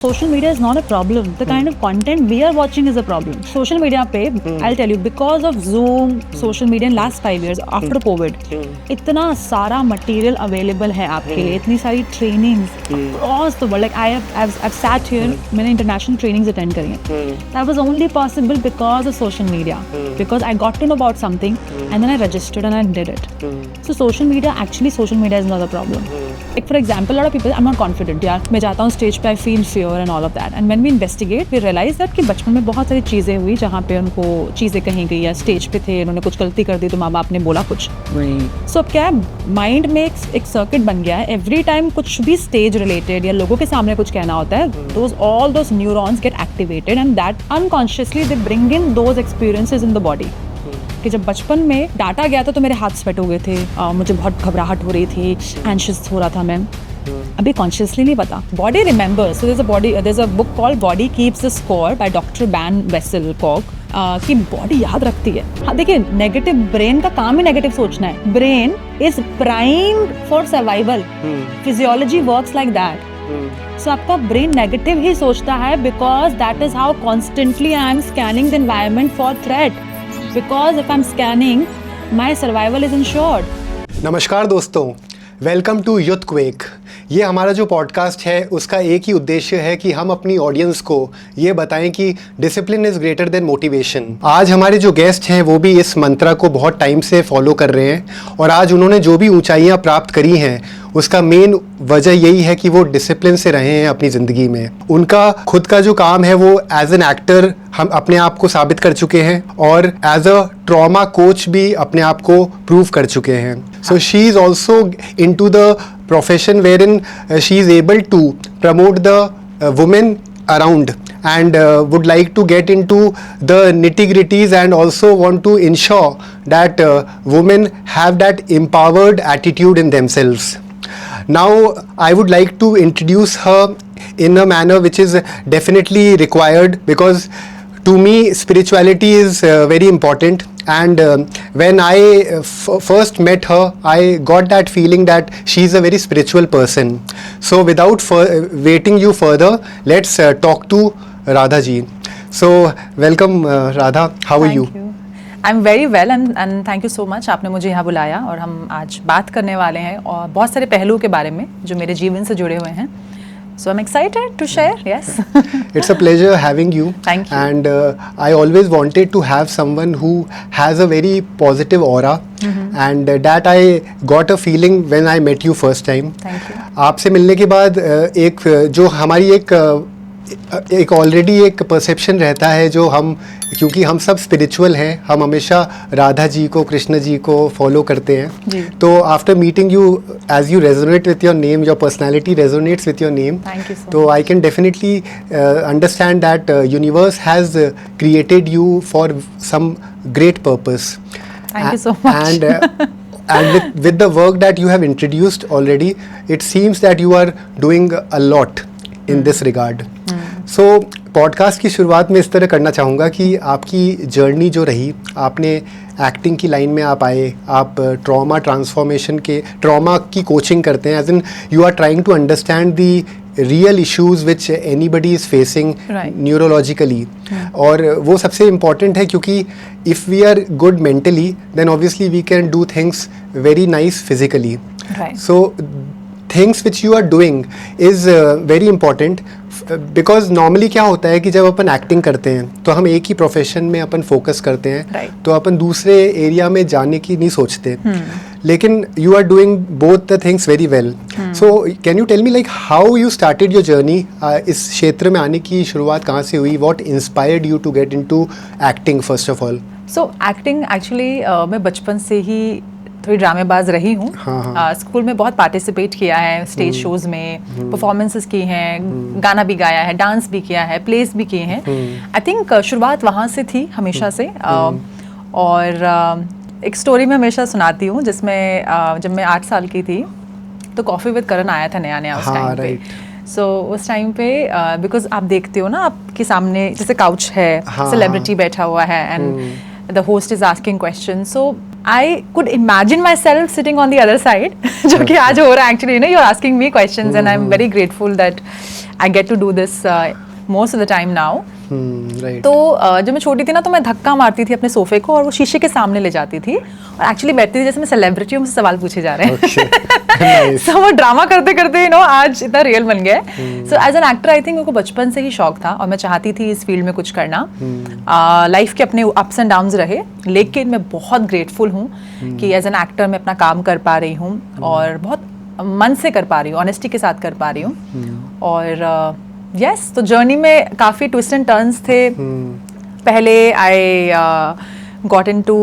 Social media is not a problem. The kind of content we are watching is a problem. Social media पे I'll tell you, because of Zoom, social media in last 5 years after COVID, इतना सारा material available है आपके लिए, इतनी सारी trainings across the world. Like I've sat here, मैंने international trainings attend करी हैं. That was only possible because of social media. Because I got to know about something and then I registered and I did it. So social media is not a problem. Like for example, a lot of people, I'm not confident यार, मैं जाता हूँ stage पे, I feel fear and all of that. And when we investigate, we realize that कि बचपन में बहुत सारी चीज़ें हुई जहाँ पे उनको चीज़ें कहीं गई या स्टेज पे थे, उन्होंने कुछ गलती कर दी तो माँ बाप ने बोला कुछ. So अब क्या है, माइंड में एक सर्किट बन गया है. एवरी टाइम कुछ भी स्टेज रिलेटेड या लोगों के सामने कुछ कहना होता है, all those neurons get activated and that unconsciously they bring in those experiences in the body. कि जब बचपन में डांटा गया था तो मेरे हाथ स्वेट हो गए थे, मुझे बहुत घबराहट हो रही थी, एंशियस हो रहा था मैं. अभी कॉन्शियसली नहीं पता. Body remembers. So there's a book called Body Keeps the Score by Dr. Ben Wesselkock. कि बॉडी याद रखती है. हाँ देखिए, नेगेटिव ब्रेन का काम ही नेगेटिव सोचना है. Brain is primed for survival. Physiology works like that. So आपका ब्रेन नेगेटिव ही सोचता है because that is how constantly I am scanning the environment for threat. Because if I'm scanning, my survival is ensured. नमस्कार दोस्तों, welcome to यूथक्वेक. ये हमारा जो podcast है उसका एक ही उद्देश्य है कि हम अपनी ऑडियंस को ये बताएं कि discipline is greater than motivation. आज हमारे जो गेस्ट हैं वो भी इस मंत्रा को बहुत टाइम से फॉलो कर रहे हैं और आज उन्होंने जो भी ऊंचाइयां प्राप्त करी हैं उसका मेन वजह यही है कि वो डिसिप्लिन से रहे हैं अपनी ज़िंदगी में. उनका खुद का जो काम है वो एज एन एक्टर हम अपने आप को साबित कर चुके हैं और एज अ ट्रॉमा कोच भी अपने आप को प्रूव कर चुके हैं. So she is also into the profession wherein she is able to promote the women around and would like to get into the nitty-gritties and also want to ensure that women have that empowered attitude in themselves. Now I would like to introduce her in a manner which is definitely required because to me spirituality is very important. And when I first met her, I got that feeling that she is a very spiritual person. So without waiting you further, let's talk to Radha ji. So welcome Radha, how are you? Thank you. I'm very well and thank you so much. आपने मुझे यहाँ बुलाया और हम आज बात करने वाले हैं और बहुत सारे पहलुओं के बारे में जो मेरे जीवन से जुड़े हुए हैं. So I'm excited to share. Yes. It's a pleasure having you. Thank you. And I always wanted to have someone who has a very positive aura. And that I got a feeling when I met you first time. Thank you. आपसे मिलने के बाद एक जो हमारी एक already एक perception रहता है जो हम, क्योंकि हम सब स्पिरिचुअल हैं, हम हमेशा राधा जी को, कृष्ण जी को फॉलो करते हैं. तो after meeting you, as you resonate with your name, your personality resonates with your name, तो I can definitely understand that universe has created you for some great purpose. Thank you so much. And with the work that you have introduced already, it seems that you are doing a lot in this regard. So podcast की शुरुआत में इस तरह करना चाहूँगा कि आपकी journey जो रही, आपने एक्टिंग की लाइन में आप आए, आप ट्रॉमा ट्रांसफॉर्मेशन के ट्रॉमा की कोचिंग करते हैं, as in you are trying to understand the real issues which anybody is facing neurologically. और वो सबसे इम्पॉर्टेंट है क्योंकि if we are good mentally then obviously we can do things very nice physically. So things which you are doing is very important because normally क्या होता है कि जब अपन एक्टिंग करते हैं तो हम एक ही प्रोफेशन में अपन फोकस करते हैं, तो अपन दूसरे एरिया में जाने की नहीं सोचते. लेकिन you are doing both the things very well. So can you tell me like how you started your journey? इस क्षेत्र में आने की शुरुआत कहाँ से हुई? What inspired you to get into acting first of all? So acting actually मैं बचपन से ही थोड़ी ड्रामेबाज रही हूँ. स्कूल में बहुत पार्टिसिपेट किया है, स्टेज शोज में परफॉर्मेंसेस की हैं, गाना भी गाया है, डांस भी किया है, प्लेस भी किए हैं. आई थिंक शुरुआत वहाँ से थी हमेशा से. और एक स्टोरी मैं हमेशा सुनाती हूँ जिसमें जब मैं 8 साल की थी तो कॉफ़ी विद करण आया था नया उस टाइम पे. सो उस टाइम पे बिकॉज आप देखते हो ना, आपके सामने जैसे काउच है, सेलिब्रिटी बैठा हुआ है and the host is asking question. So I could imagine myself sitting on the other side, जो कि आज हो रहा है actually, you know, you're asking me questions and I'm very grateful that I get to do this most of the time now. Right. तो जब मैं छोटी थी ना तो मैं धक्का मारती थी अपने सोफे को और वो शीशे के सामने ले जाती थी और एक्चुअली बैठती थी जैसे मैं सेलिब्रिटी हूँ, मुझसे सवाल पूछे जा रहे हैं. सो वो ड्रामा करते करते आज इतना रियल बन गया है. So as an actor I think मेरे को बचपन से ही शौक था और मैं चाहती थी इस फील्ड में कुछ करना. लाइफ के अपने अप्स एंड डाउन्स रहे, लेकिन मैं बहुत ग्रेटफुल हूँ कि एज एन एक्टर मैं अपना काम कर पा रही हूँ और बहुत मन से कर पा रही हूँ, ऑनेस्टी के साथ कर पा रही हूँ. और यस, तो जर्नी में काफ़ी ट्विस्ट एंड टर्न्स थे. पहले I got in to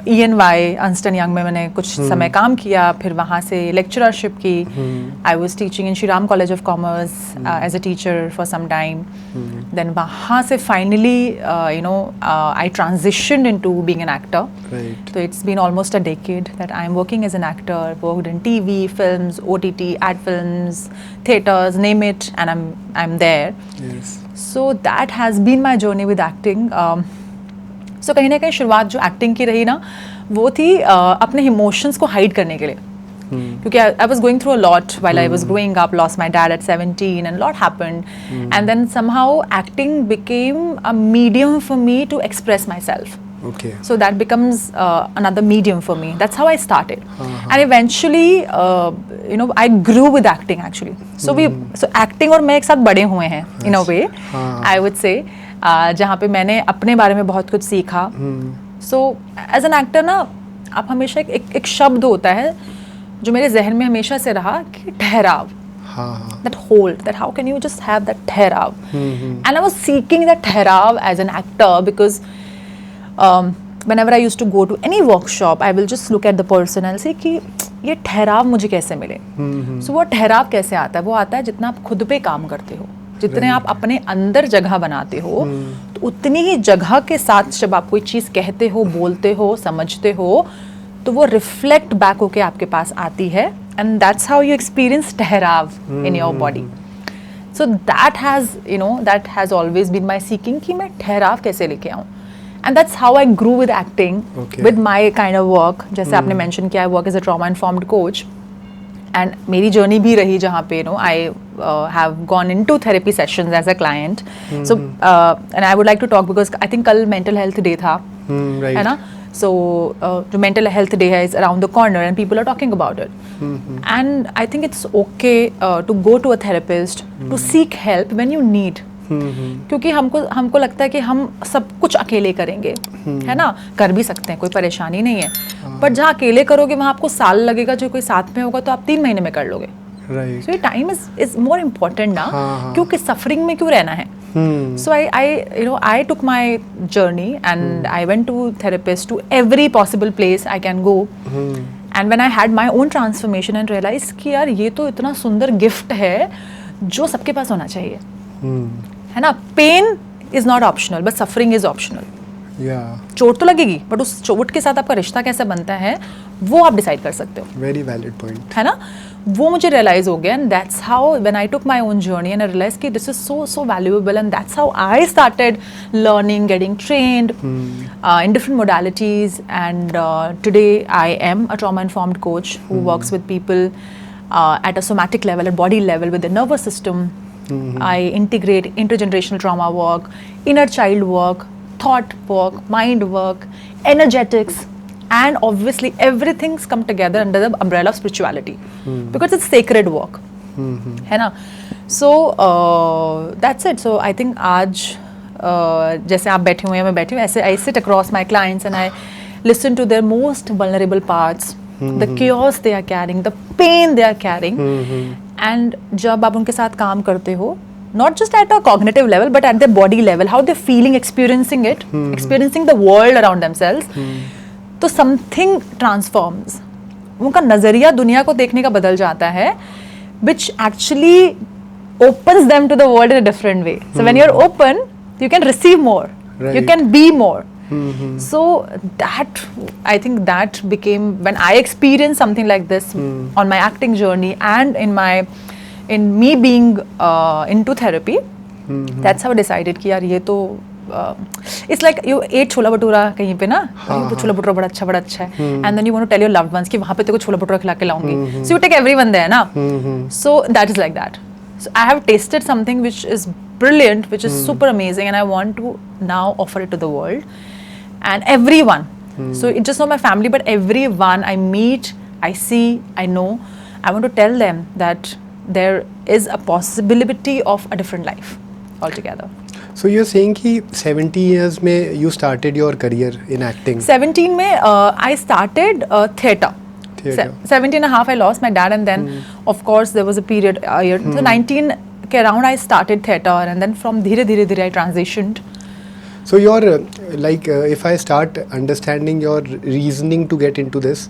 ENY Ernst and Young में मैंने कुछ समय काम किया, फिर वहाँ से लेक्चररशिप की. I was teaching in Shri Ram College of Commerce as a teacher for some time. Then वहाँ से finally I transitioned into being an actor. Right. So it's been almost a decade that I'm working as an actor, worked in TV, films, OTT, ad films, theaters, name it, and I'm there. Yes. So that has been my journey with acting. So कहीं ना कहीं शुरुआत जो acting की रही ना वो थी अपने इमोशंस को हाइड करने के लिए. क्योंकि I was going through a lot while I was growing up, lost my dad at 17 and a lot happened. And then somehow acting became a medium for me to express myself. Okay. So that becomes another medium for me. That's how I started. And eventually, I grew with acting actually. So acting और मैं एक साथ बड़े हुए हैं in a way. I would say जहाँ पे मैंने अपने बारे में बहुत कुछ सीखा. So as an actor ना आप हमेशा एक शब्द होता है जो मेरे जहन में हमेशा से रहा कि ठहराव. That hold, that how can you just have that ठहराव. And I was seeking that ठहराव as an actor because whenever I used to go to any workshop, I will just look at the person and say कि ये ठहराव मुझे कैसे मिले. So वो ठहराव कैसे आता है? वो आता है जितना आप खुद पे काम करते हो, जितने आप अपने अंदर जगह बनाते हो, तो उतनी ही जगह के साथ जब आप कोई चीज़ कहते हो, बोलते हो, समझते हो, तो वो रिफ्लेक्ट बैक होके आपके पास आती है. And that's how you experience ठहराव in your body. So that has always been my seeking कि मैं ठहराव कैसे लेके आऊँ. And that's how I grew with acting, with my kind of work. जैसे आपने mention किया, I work as a trauma informed coach. And मेरी journey भी रही जहाँ पे I have gone into therapy sessions as a client. So and I would like to talk because I think कल mental health day था, Right. है ना? So the mental health day is around the corner and people are talking about it. And I think it's okay to go to a therapist to seek help when you need. क्योंकि हमको लगता है कि हम सब कुछ अकेले करेंगे, है ना, कर भी सकते हैं, कोई परेशानी नहीं है. पर जहाँ अकेले करोगे वहाँ आपको साल लगेगा, जो कोई साथ में होगा तो आप 3 महीने में कर लोगे. Right. So time is more important ना, क्योंकि सफरिंग में क्यों रहना है. So I took my journey and I went to therapist to every possible place I can go. And when I had my own transformation and realized कि यार ये तो इतना सुंदर गिफ्ट है जो सबके पास होना चाहिए, है ना. Pain is not optional but suffering is optional. चोट तो लगेगी बट उस चोट के साथ आपका रिश्ता कैसे बनता है वो आप डिसाइड कर सकते हो. वेरी वैलिड पॉइंट, है ना. वो मुझे रियलाइज हो गया and that's how when I took my own journey and I realise कि this is so valuable and that's how I started learning, getting trained in different modalities and today I am a trauma informed coach who works with people at a somatic level, at body level, with the nervous system. I integrate intergenerational trauma work, inner child work, thought work, mind work, energetics, and obviously everything's come together under the umbrella of spirituality because it's sacred work. है ना. So that's it. So I think आज जैसे आप बैठे हुए हैं, मैं बैठी हूँ, ऐसे I sit across my clients and I listen to their most vulnerable parts, the chaos they are carrying, the pain they are carrying. And जब आप उनके साथ काम करते हो, not just at a cognitive level but at their body level, how they're feeling, experiencing it, experiencing the world around themselves, तो something transforms. उनका नज़रिया दुनिया को देखने का बदल जाता है, which actually opens them to the world in a different way. So when you're open, you can receive more, you can be more. So that, I think that became when I experienced something like this on my acting journey and in me being into therapy. That's how I decided कि यार ये तो it's like you ate छोला भटूरा कहीं पे ना, तो छोला भटूरा बड़ा अच्छा है, and then you want to tell your loved ones कि वहाँ पे तेरे को छोला भटूरा खिला के लाऊंगी, so you take everyone there ना. So that is like that. So I have tasted something which is brilliant, which is super amazing, and I want to now offer it to the world and everyone. So it's just not my family, but everyone I meet, I see, I know. I want to tell them that there is a possibility of a different life altogether. So you're saying कि 70 years में you started your career in acting. 17 में I started theatre. 17 and a half I lost my dad, and then of course there was a period year. So 19 के around I started theatre, and then from धीरे I transitioned. So your if I start understanding your reasoning to get into this,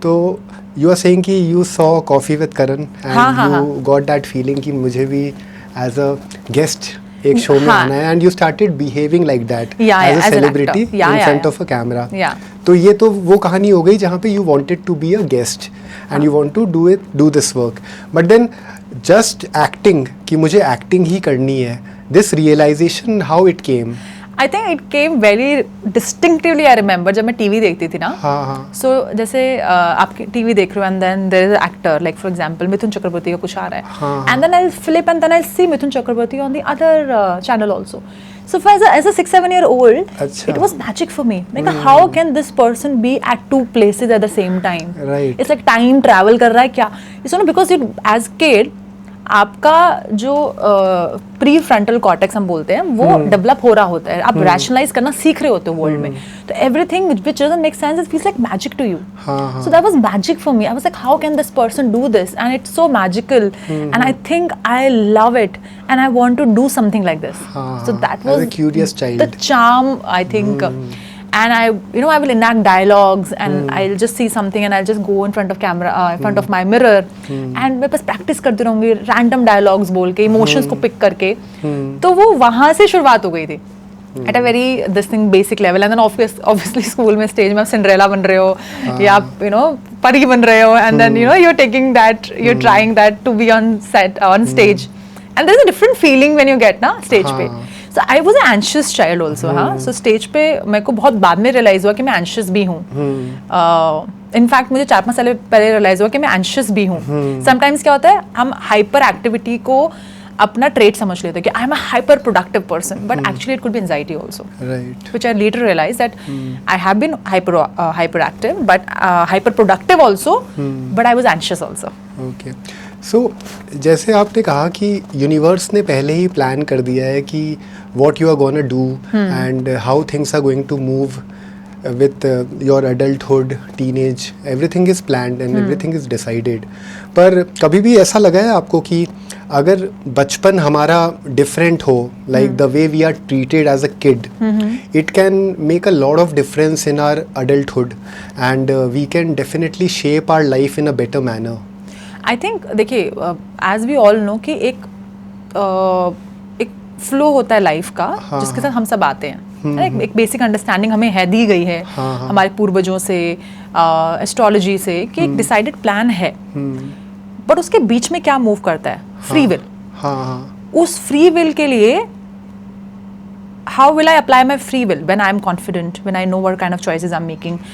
तो you are saying कि you saw Coffee with Karan and you got that feeling कि मुझे भी as a guest एक show में आना है, and you started behaving like that as a celebrity in front of a camera. तो ये तो वो कहानी हो गई जहाँ पे you wanted to be a guest and you want to do this work, but then just acting कि मुझे acting ही करनी है, this realization how it came? I think it came very distinctively. I remember जब मैं TV देखती थी ना, so जैसे आप टीवी देख रहे हो and then there is an actor, like for example Mithun Chakraborty का कुछ आ रहा है, and then I'll flip and then I'll see Mithun Chakraborty on the other channel also. So as a 6-7 year old, it was magic for me. Like how can this person be at two places at the same time? Right. It's like time travel कर रहा है क्या? It's not because it as kid आपका जो pre frontal cortex हम बोलते हैं वो डेवलप हो रहा होता है, आप रैशनलाइज करना सीख रहे होते हो वर्ल्ड में, तो everything which doesn't make sense it feels like magic to you. So that was magic for me. I was like how can this person do this, and it's so magical, and I think I love it and I want to do something like this. So that was curious child, the charm I think. And I will enact dialogues, and I'll just see something and I'll just go in front of camera, in front of my mirror, and मैं बस practice करती रहूँगी random dialogues बोल के, emotions को pick करके. तो वो वहाँ से शुरुआत हो गई थी. At a very this thing basic level, and then obviously school में stage में आप Cinderella बन रहे हो या आप परी बन रहे हो, and then you're taking that, you're trying that to be on set on stage, and there's a different feeling when you get ना stage पे. So I was an anxious child also, हाँ. So stage पे मेरे को बहुत बाद में realize हुआ कि मैं anxious भी हूँ. In fact मुझे 4-5 साल पहले realize हुआ कि मैं anxious भी हूँ. Sometimes क्या होता है, हम hyper activity को अपना trait समझ लेते हैं कि I am a hyper productive person, but actually it could be anxiety also. Right. Which I later realized that I have been hyperactive, but hyper productive also, but I was anxious also. Okay. So जैसे आपने कहा कि universe ने पहले ही plan कर दिया है कि what you are gonna do and how things are going to move with your adulthood, teenage, everything is planned and everything is decided. पर कभी भी ऐसा लगा है आपको कि अगर बचपन हमारा different हो, like the way we are treated as a kid, it can make a lot of difference in our adulthood, and we can definitely shape our life in a better manner. I think देखिए, as we all know कि एक flow होता है life का, जिसके साथ हम सब आते हैं. एक बेसिक अंडरस्टैंडिंग हमें है, दी गई है हमारे पूर्वजों से, एस्ट्रोलॉजी से, कि एक डिसाइडेड प्लान है, बट उसके बीच में क्या मूव करता है? Free will. उस फ्री विल के लिए how will I apply my free will when I am confident, when I know what kind of choices I'm making,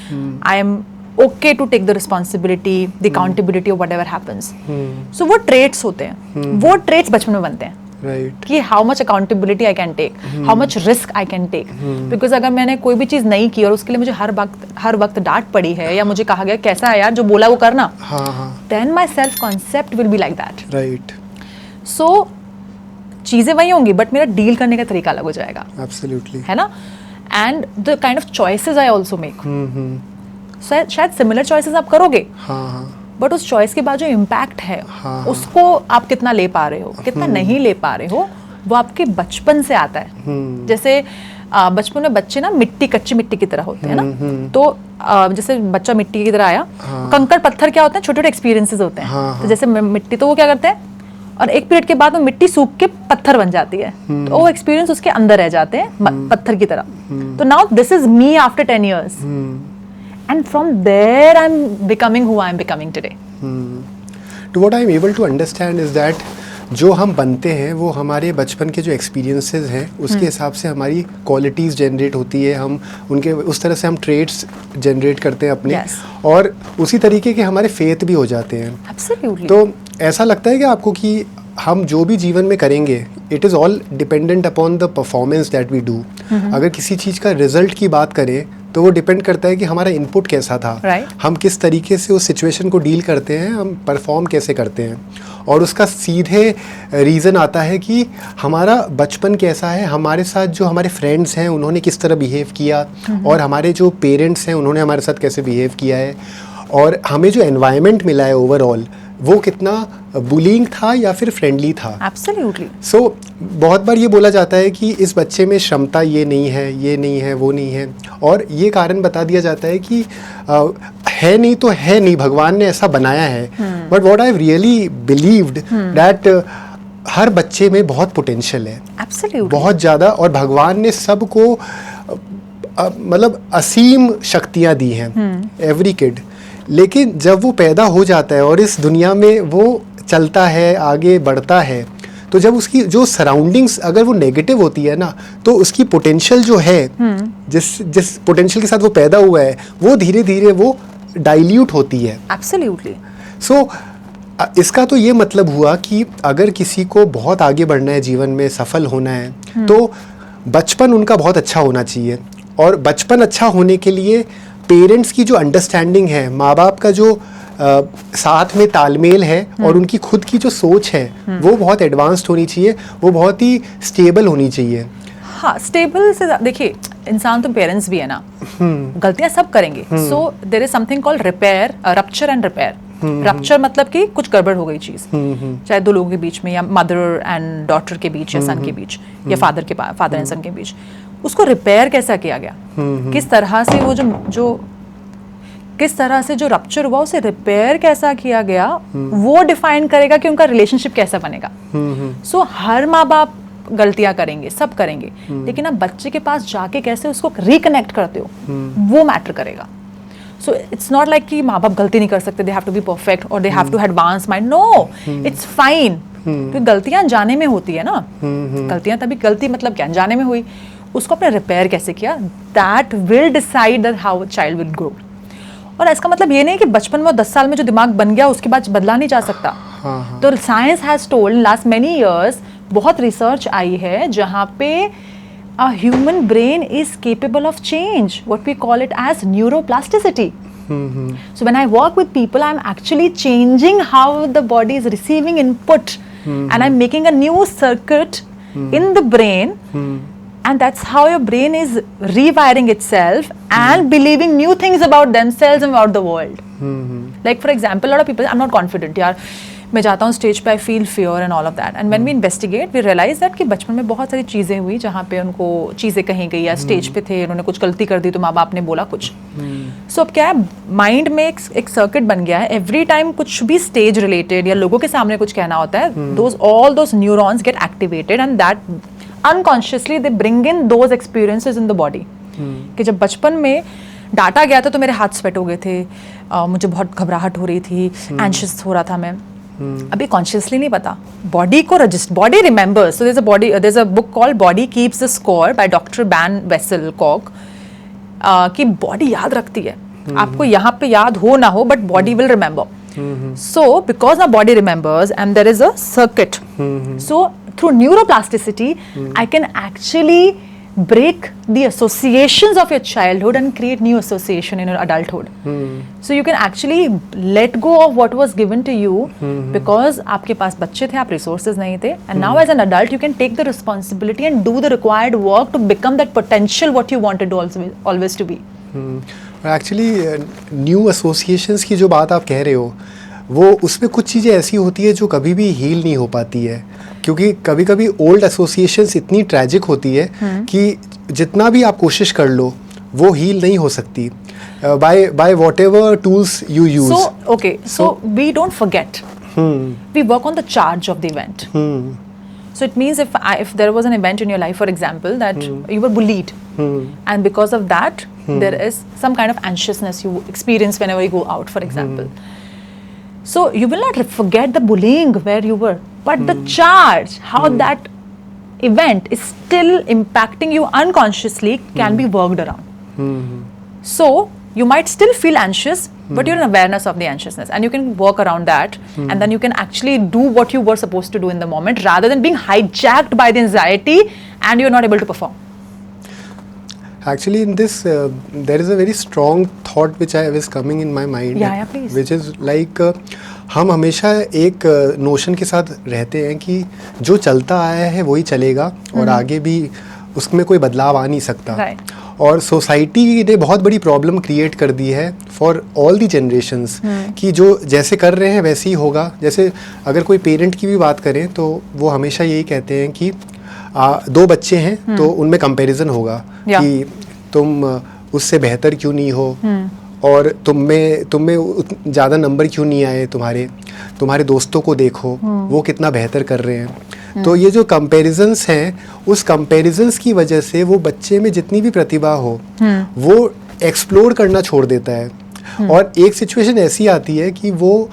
I am okay to take the responsibility, the accountability of whatever happens. So वो traits होते हैं, वो traits बचपन में बनते हैं. Right. कि how much accountability I can take, how much risk I can take. Because अगर मैंने कोई भी चीज़ नहीं की और उसके लिए मुझे हर वक्त डांट पड़ी है या मुझे कहा गया कैसा है यार, जो बोला वो करना, then my self concept will be like that. Right. So चीज़ें वही होंगी, बट मेरा डील करने का तरीका अलग हो जाएगा. Absolutely. है ना? And the kind of choices I also make. शायद सिमिलर चॉइसेस आप करोगे, बट उस चॉइस के बाद जो इम्पैक्ट है, उसको आप कितना ले पा रहे हो, कितना नहीं ले पा रहे हो, वो आपके बचपन से आता है. जैसे बचपन में बच्चे ना कच्ची मिट्टी की तरह होते हैं ना, तो जैसे बच्चा मिट्टी की तरह आया, कंकड़ पत्थर क्या होते हैं, छोटे छोटे एक्सपीरियंसेस होते हैं. तो जैसे मिट्टी, तो वो क्या करते हैं, और एक पीरियड के बाद वो मिट्टी सूख के पत्थर बन जाती है, तो वो एक्सपीरियंस उसके अंदर रह जाते हैं पत्थर की तरह. तो now this is me after 10 years. And from there I'm becoming who I'm becoming today. To what I'm able to understand is that जो हम बनते हैं वो हमारे बचपन के जो एक्सपीरियंसेस हैं उसके हिसाब से हमारी क्वालिटीज़ जनरेट होती है, हम उनके उस तरह से हम ट्रेड्स जनरेट करते हैं अपने. और उसी तरीके के हमारे फेथ भी हो जाते हैं. Absolutely. तो ऐसा लगता है कि आपको कि हम जो भी जीवन में करेंगे it is all dependent upon the performance that we do. अगर किसी चीज़ का रिजल्ट की बात करें तो वो डिपेंड करता है कि हमारा इनपुट कैसा था. Right. हम किस तरीके से उस सिचुएशन को डील करते हैं, हम परफॉर्म कैसे करते हैं. और उसका सीधे रीज़न आता है कि हमारा बचपन कैसा है, हमारे साथ जो हमारे फ्रेंड्स हैं उन्होंने किस तरह बिहेव किया, और हमारे जो पेरेंट्स हैं उन्होंने हमारे साथ कैसे बिहेव किया है, और हमें जो एनवायरनमेंट मिला है ओवरऑल वो कितना बुलिंग था या फिर फ्रेंडली था. Absolutely. सो बहुत बार ये बोला जाता है कि इस बच्चे में क्षमता ये नहीं है, ये नहीं है, वो नहीं है, और ये कारण बता दिया जाता है कि है नहीं तो है नहीं, भगवान ने ऐसा बनाया है. But what I really believed that हर बच्चे में बहुत पोटेंशियल है. Absolutely. बहुत ज़्यादा, और भगवान ने सबको मतलब असीम शक्तियाँ दी हैं एवरी किड. लेकिन जब वो पैदा हो जाता है और इस दुनिया में वो चलता है, आगे बढ़ता है, तो जब उसकी जो सराउंडिंग्स अगर वो नेगेटिव होती है ना, तो उसकी पोटेंशियल जो है, जिस पोटेंशियल के साथ वो पैदा हुआ है, वो धीरे धीरे वो डाइल्यूट होती है. Absolutely. सो इसका तो ये मतलब हुआ कि अगर किसी को बहुत आगे बढ़ना है, जीवन में सफल होना है, तो बचपन उनका बहुत अच्छा होना चाहिए. और बचपन अच्छा होने के लिए पेरेंट्स की जो अंडरस्टैंडिंग है, माँ बाप का जो साथ में तालमेल है, और उनकी खुद की जो सोच है वो बहुत एडवांस्ड होनी चाहिए, वो बहुत ही स्टेबल होनी चाहिए. हाँ, स्टेबल से देखिए, इंसान तो पेरेंट्स भी है ना, गलतियां सब करेंगे. So there is something called repair, rupture and repair. Rupture मतलब कि कुछ गड़बड़ हो गई चीज, चाहे दो लोगों के बीच में, या मदर एंड डॉटर के बीच, या सन के बीच, या फादर एंड सन के बीच. उसको रिपेयर कैसा किया गया, किस तरह से वो किस तरह से जो रप्चर हुआ उसे रिपेयर कैसा किया गया, वो डिफाइन करेगा कि उनका रिलेशनशिप कैसा बनेगा. सो हर माँ बाप गलतियां करेंगे, सब करेंगे, लेकिन आप बच्चे के पास जाके कैसे उसको रिकनेक्ट करते हो, वो मैटर करेगा. सो इट्स नॉट लाइक कि माँ बाप गलती नहीं कर सकते, they have to be perfect और they have to advance mind. No, it's fine. तो गलतियां अनजाने में होती है ना, गलतियां तभी, गलती मतलब क्या, अनजाने में हुई, उसको अपने रिपेयर कैसे किया, that will decide that how a child will grow. और इसका मतलब ये नहीं कि बचपन में 10 साल में जो दिमाग बन गया उसके बाद बदला नहीं जा सकता. तो science has told last many years, बहुत रिसर्च आई है जहाँ पे a human brain is capable of change, what we call it as neuroplasticity. So when I work with people, I'm actually changing how the body is receiving input, and I'm making a new circuit in the brain, and that's how your brain is rewiring itself and believing new things about themselves and about the world. Like for example, a lot of people, I'm not confident, यार मैं जाता हूँ stage पे, I feel fear and all of that. And when we investigate we realize that कि बचपन में बहुत सारी चीज़ें हुई जहाँ पे उनको चीज़ें कही गई, या स्टेज पे थे, उन्होंने कुछ गलती कर दी तो माँ बाप ने बोला कुछ. सो अब क्या है, माइंड में एक सर्किट बन गया है. एवरी टाइम कुछ भी स्टेज रिलेटेड या लोगों के सामने कुछ कहना होता है, all those neurons gate activated, and that unconsciously they bring in those experiences in the body. कि जब बचपन में डांटा गया था तो मेरे हाथ स्वेट हो गए थे, मुझे बहुत घबराहट हो रही थी, एंशियस हो रहा था मैं. अभी कॉन्शियसली नहीं पता, बॉडी को register, body remembers. So there is a book called body keeps the score by doctor van Bessel कॉक. कि बॉडी याद रखती है, आपको यहाँ पे याद हो ना हो, but body will remember. So because our body remembers and there is a circuit, so through neuroplasticity I can actually break the associations of your childhood and create new association in your adulthood. So you can actually let go of what was given to you because आपके पास बच्चे थे, आप resources नहीं थे, and now as an adult you can take the responsibility and do the required work to become that potential what you wanted to always to be. Actually new associations की जो बात आप कह रहे हो, वो उसमें कुछ चीज़ें ऐसी होती है जो कभी भी हील नहीं हो पाती है, क्योंकि कभी कभी ओल्ड एसोसिएशंस इतनी ट्रैजिक होती है कि जितना भी आप कोशिश कर लो वो हील नहीं हो सकती by whatever tools you use. So we don't forget. We work on the charge of the event. So it means if there was an event in your life, for example, that you were bullied, and because of that there is some kind of anxiousness you experience whenever you go out, for example. So you will not forget the bullying where you were, but the charge, how that event is still impacting you unconsciously, can be worked around. So you might still feel anxious, but you're in awareness of the anxiousness and you can work around that, and then you can actually do what you were supposed to do in the moment rather than being hijacked by the anxiety and you're not able to perform. Actually, in this, there is a very strong thought which I was coming in my mind. Yeah, please. Which is like, हम हमेशा एक notion के साथ रहते हैं कि जो चलता आया है वही चलेगा और आगे भी उसमें कोई बदलाव आ नहीं सकता. Right. और सोसाइटी ने बहुत बड़ी प्रॉब्लम क्रिएट कर दी है फॉर ऑल दी जनरेशन्स कि जो जैसे कर रहे हैं वैसे ही होगा. जैसे अगर कोई पेरेंट की भी बात करें तो वो हमेशा यही कहते हैं कि 2 बच्चे हैं तो उनमें कंपैरिजन होगा कि तुम उससे बेहतर क्यों नहीं हो और तुम में ज़्यादा नंबर क्यों नहीं आए, तुम्हारे दोस्तों को देखो वो कितना बेहतर कर रहे हैं. तो ये जो कंपैरिजन्स हैं, उस कंपैरिजन्स की वजह से वो बच्चे में जितनी भी प्रतिभा हो वो एक्सप्लोर करना छोड़ देता है. और एक सिचुएशन ऐसी आती है कि वो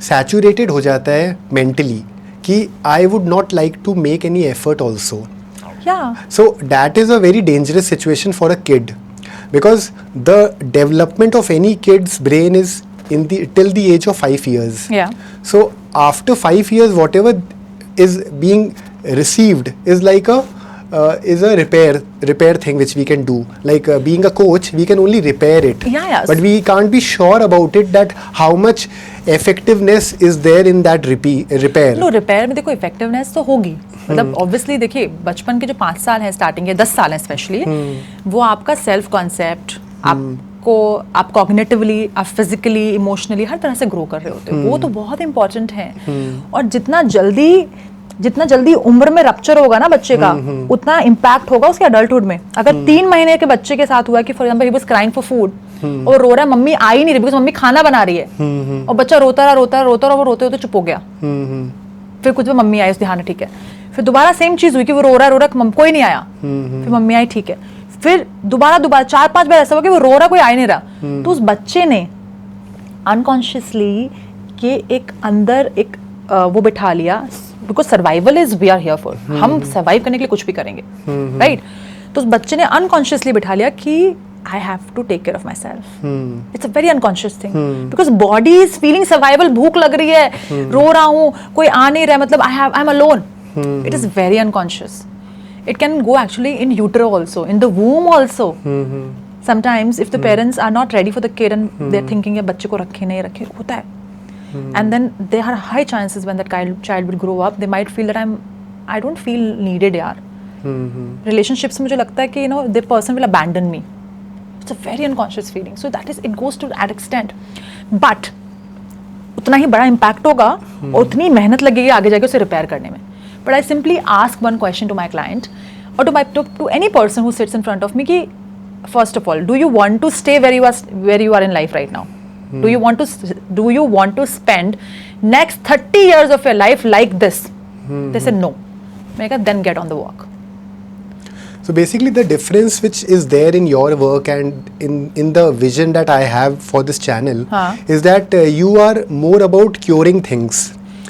सैचुरेटेड हो जाता है मेंटली कि I would not like to make any effort also. So that is a very dangerous situation for a kid, because the development of any kid's brain is till the age of 5 years. Yeah. So after 5 years, whatever is being received is like a repair thing which we can do. Like being a coach, we can only repair it. Yeah. But we can't be sure about it that how much effectiveness is there in that repair. No, repair में देखो effectiveness तो होगी. मतलब obviously देखिए बचपन के जो 5 साल हैं स्टार्टिंग के 10 साल हैं स्पेशली, वो आपका सेल्फ कॉन्सेप्ट, आप कॉग्निटिवली, आप फिजिकली, इमोशनली हर तरह से ग्रो कर रहे होते हो. वो तो बहुत इंपॉर्टेंट है. और जितना जल्दी उम्र में रप्चर होगा ना बच्चे का, उतना इम्पैक्ट होगा उसके अडल्टहुड में. अगर 3 महीने के बच्चे के साथ हुआ कि for example he was crying for food और रो रहा है, मम्मी आ ही नहीं रही बिकॉज मम्मी खाना बना रही है, और बच्चा रोता रहा और वो रोते चुप हो गया. फिर कुछ मम्मी आई, उस ध्यान है, ठीक है. फिर दोबारा सेम चीज हुई कि वो रो रहा कोई नहीं आया. फिर मम्मी आई, ठीक है. फिर दोबारा 4-5 बार ऐसा हुआ कि वो रो रहा, कोई आ ही नहीं रहा. तो उस बच्चे ने अनकॉन्शियसली के एक अंदर एक वो बिठा लिया, because survival is we are here for, हम सर्वाइव करने के लिए कुछ भी करेंगे, राइट. तो उस बच्चे ने अनकॉन्शियसली बिठा लिया कि I have to take care of myself. It's a very unconscious thing because body is feeling survival. भूख लग रही है, रो रहा हूँ, कोई आ नहीं रहा, मतलब I'm alone. It is very unconscious. It can go actually in utero also, in the womb also. Sometimes if the parents are not ready for the kid and they're thinking ये बच्चे को रखे नहीं रखे, होता है. And then there are high chances when that child will grow up, they might feel that I don't feel needed यार. Relationships में मुझे लगता है कि the person will abandon me. It's a very unconscious feeling. So it goes to that extent. But उतना ही बड़ा impact होगा और उतनी मेहनत लगेगी आगे जाके उसे रिपेयर करने में. But I simply ask one question to my client or to any person who sits in front of me कि first of all, do you want to stay where you are in life right now? Do you want to spend next 30 years of your life like this? They said no. Then get on the walk. So basically the difference which is there in your work and in the vision that I have for this channel is that you are more about curing things.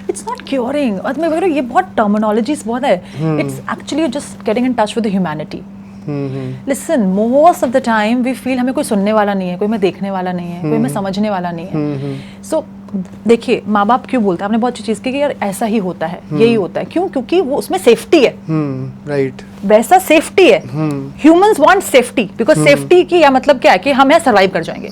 It's not curing. ये बहुत terminologies बहुत है. It's actually just getting in touch with the humanity. Listen, most of the time we feel हमें कोई सुनने वाला नहीं है, कोई हमें देखने वाला नहीं है, कोई हमें समझने वाला नहीं है. So देखिए माँ बाप क्यों बोलते हैं, आपने बहुत अच्छी चीज़ की कि यार ऐसा ही होता है, यही होता है. क्यों? क्योंकि वो उसमें सेफ्टी है. राइट. वैसा सेफ्टी है. Humans want safety because safety की या मतलब क्या है कि हम यहाँ सर्वाइव कर जाएंगे.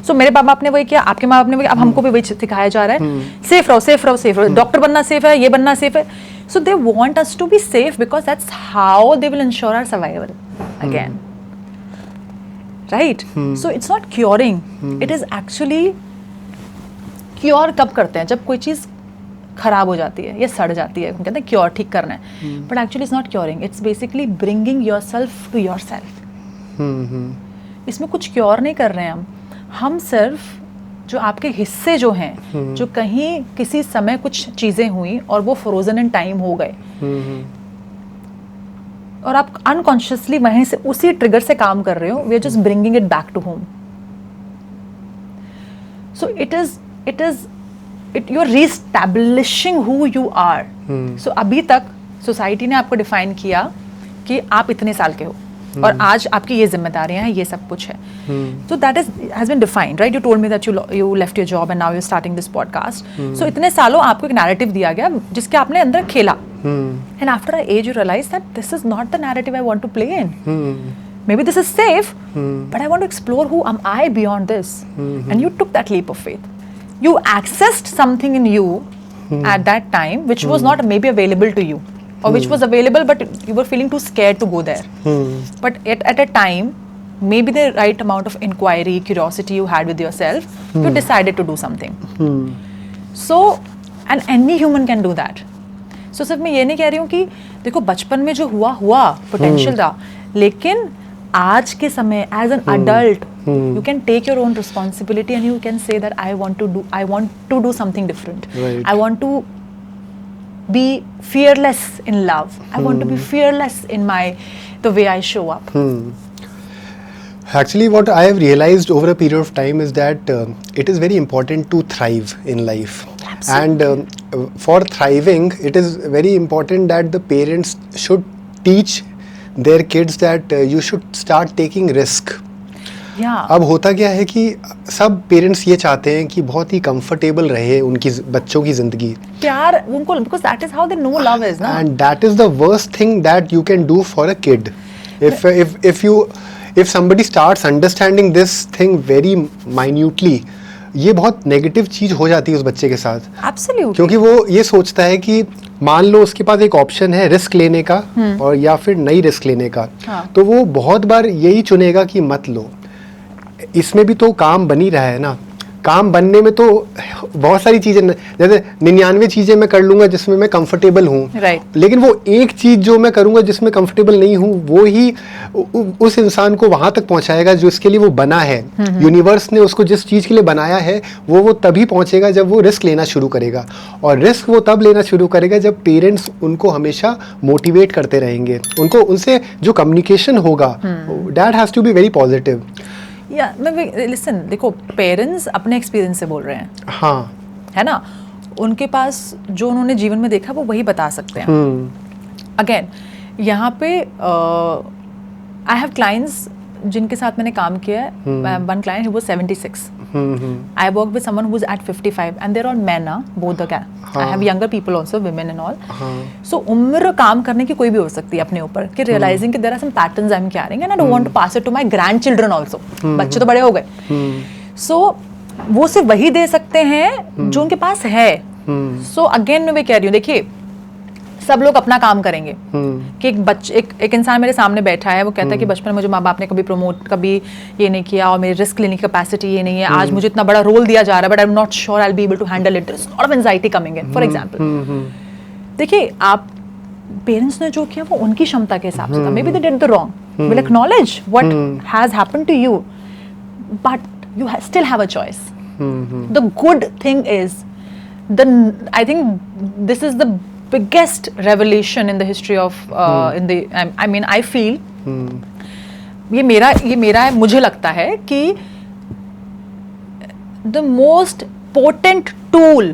सो मेरे माँ बाप ने वही किया, आपके माँ बाप ने वही, अब हमको भी वही सिखाया जा रहा है. सेफ रहो, सेफ रहो, सेफ रहो. डॉक्टर बनना सेफ है, ये बनना सेफ है. So they want us to be safe because that's how they will ensure our survival again. Right. So it's not curing, it is actually cure कब करते हैं? जब कोई चीज़ खराब हो जाती है या सड़ जाती है, हम कहते हैं क्योर, ठीक करना है. But actually it's not curing, it's basically bringing yourself to yourself. इसमें कुछ क्योर नहीं कर रहे हैं हम सिर्फ जो आपके हिस्से जो हैं, जो कहीं किसी समय कुछ चीज़ें हुई और वो फ्रोजन इन टाइम हो गए और आप अनकॉन्शियसली वहीं से उसी ट्रिगर से काम कर रहे हो. We are just bringing it back to home. सो you're reestablishing who you are. So अभी तक सोसाइटी ने आपको डिफाइन किया कि आप इतने साल के हो. और आज आपकी ये जिम्मेदारियां हैं, ये सब कुछ है. So that has been defined, right? You told me that you left your job and now you're starting this podcast. So इतने सालों आपको एक narrative दिया गया जिसके आपने अंदर खेला. And after an age you realize that this is not the narrative I want to play in. Maybe this is safe, but I want to explore who am I beyond this. And you took that leap of faith. You accessed something in you at that time which was not maybe available to you, or which was available but you were feeling too scared to go there. But at a time, maybe the right amount of inquiry, curiosity you had with yourself, you decided to do something. So, and any human can do that. So सिर्फ मैं ये नहीं कह रही हूँ कि देखो बचपन में जो हुआ पोटेंशियल था, लेकिन आज के समय as an adult you can take your own responsibility and you can say that I want to do something different. Right. I want to be fearless in love. I want to be fearless in the way I show up. Actually, what I have realized over a period of time is that it is very important to thrive in life. Absolutely. And for thriving, it is very important that the parents should teach their kids that you should start taking risk. Yeah. अब होता क्या है कि सब parents ये चाहते हैं कि बहुत ही कंफर्टेबल रहे उनकी बच्चों की जिंदगी. प्यार उनको, because that is how they know love is, ना? And that is the worst thing that you can do for a kid. If somebody starts understanding this thing very minutely, ये बहुत नेगेटिव चीज हो जाती है उस बच्चे के साथ. Absolutely. क्योंकि वो ये सोचता है कि मान लो उसके पास एक ऑप्शन है रिस्क लेने का और या फिर नई रिस्क लेने का. हाँ. तो वो बहुत बार यही चुनेगा कि मत लो. इसमें भी तो काम बन ही रहा है ना. काम बनने में तो बहुत सारी चीजें, जैसे 99 चीजें मैं कर लूंगा जिसमें मैं कंफर्टेबल हूँ. Right. लेकिन वो एक चीज जो मैं करूंगा जिसमें कंफर्टेबल नहीं हूँ, वो ही उस इंसान को वहां तक पहुंचाएगा जो इसके लिए वो बना है. यूनिवर्स ने उसको जिस चीज के लिए बनाया है वो तभी पहुंचेगा जब वो रिस्क लेना शुरू करेगा. और रिस्क वो तब लेना शुरू करेगा जब पेरेंट्स उनको हमेशा मोटिवेट करते रहेंगे. उनसे जो कम्युनिकेशन होगा, that has to be very positive. Listen, देखो पेरेंट्स अपने एक्सपीरियंस से बोल रहे हैं. हाँ, है ना, उनके पास जो उन्होंने जीवन में देखा वो वही बता सकते हैं. अगेन यहाँ पे आई हैव क्लाइंट्स जिनके साथ मैंने काम किया है. One client he was 76. I work with someone who's at 55 and they're all men, both the guys. I have younger people also, women and all. So उम्र काम करने की कोई भी हो सकती है अपने ऊपर, कि realizing कि there are some patterns I'm carrying and I don't want to pass it to my grandchildren also. बच्चे तो बड़े हो गए. So वो सिर्फ वही दे सकते हैं जो उनके पास है. So again मैं कह रही हूँ, देखिए सब लोग अपना काम करेंगे. कि एक इंसान मेरे सामने बैठा है, वो कहता है कि बचपन में मुझे माँ बाप ने कभी ये नहीं किया और मेरी रिस्क लेने की कैपेसिटी ये नहीं है. आज मुझे इतना बड़ा रोल दिया जा रहा है but I am not sure I will be able to handle it. There is lot of anxiety coming in. For example, देखिए आप पेरेंट्स ने जो किया वो उनकी क्षमता के हिसाब से था. Maybe they did the wrong. Will acknowledge what has happened to you, but you still have a choice. The good thing is I think this is the biggest revelation in the history of I feel ये मेरा है. मुझे लगता है कि the most potent tool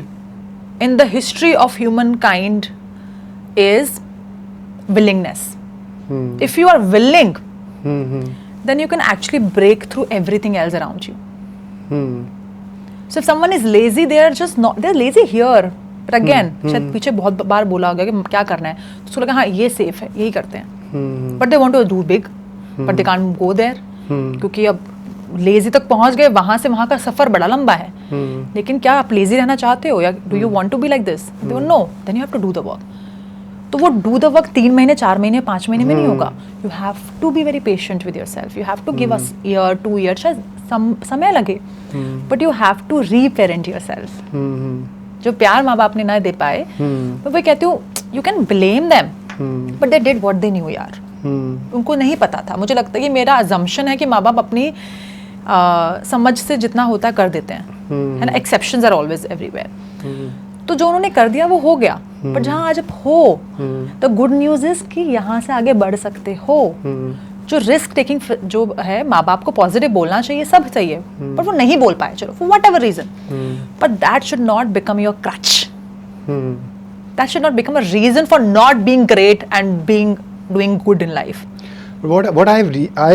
in the history of humankind is willingness. If you are willing, then you can actually break through everything else around you. So if someone is lazy, they're lazy here. But again, शायद पीछे बहुत बार बोला होगा कि क्या करना है, तो उसको लगा हाँ ये सेफ है, यही करते हैं. But they want to do big, but they can't go there. क्योंकि अब लेजी तक पहुंच गए, वहां से वहां का सफर बड़ा लंबा है. लेकिन क्या आप लेजी रहना चाहते हो या do you want to be like this? No, then you have to do the work. तो वो डू द वर्क 3 महीने 4 महीने 5 महीने में नहीं होगा. You have to be very patient with yourself. You have to give us year 2 year, शायद समय लगे, but you have to reparent yourself. जो प्यार माँ बाप ने ना दे पाए, तो मैं कहती हूँ you can blame them, but they did what they knew यार. उनको नहीं पता था. मुझे लगता है कि मेरा अजम्पशन है कि माँ बाप अपनी समझ से जितना होता है कर देते हैं, है ना. Exceptions are always everywhere. तो जो उन्होंने कर दिया वो हो गया. पर जहाँ आज अब हो, तो गुड न्यूज इज कि यहाँ से आगे बढ़ सकते हो. जो रिस्क टेकिंग जो है, माँ बाप को पॉजिटिव बोलना चाहिए, सब चाहिए, पर वो नहीं बोल पाए, चलो for whatever reason. But that should not become your crutch. That should not become a reason for not being great and doing good in life. what I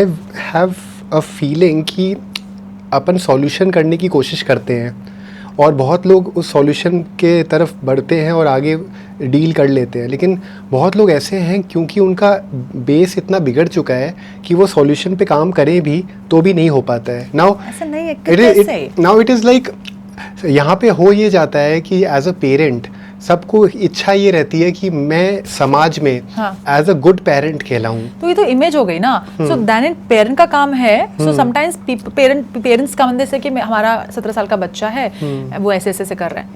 have a feeling कि अपन solution करने की कोशिश करते हैं और बहुत लोग उस सॉल्यूशन के तरफ बढ़ते हैं और आगे डील कर लेते हैं, लेकिन बहुत लोग ऐसे हैं क्योंकि उनका बेस इतना बिगड़ चुका है कि वो सॉल्यूशन पे काम करें भी तो भी नहीं हो पाता है. ऐसा नहीं है, कैसे? नाउ इट इज़ लाइक यहाँ पे हो ये जाता है कि एज अ पेरेंट सबको इच्छा ये रहती है कि मैं समाज में एज अ गुड पेरेंट कहलाऊं. तो ये तो इमेज हो गई ना. सो देन पेरेंट का काम है. सो समटाइम्स पेरेंट्स का मतलब से कि हमारा 17 साल का बच्चा है, वो ऐसे कर रहा है.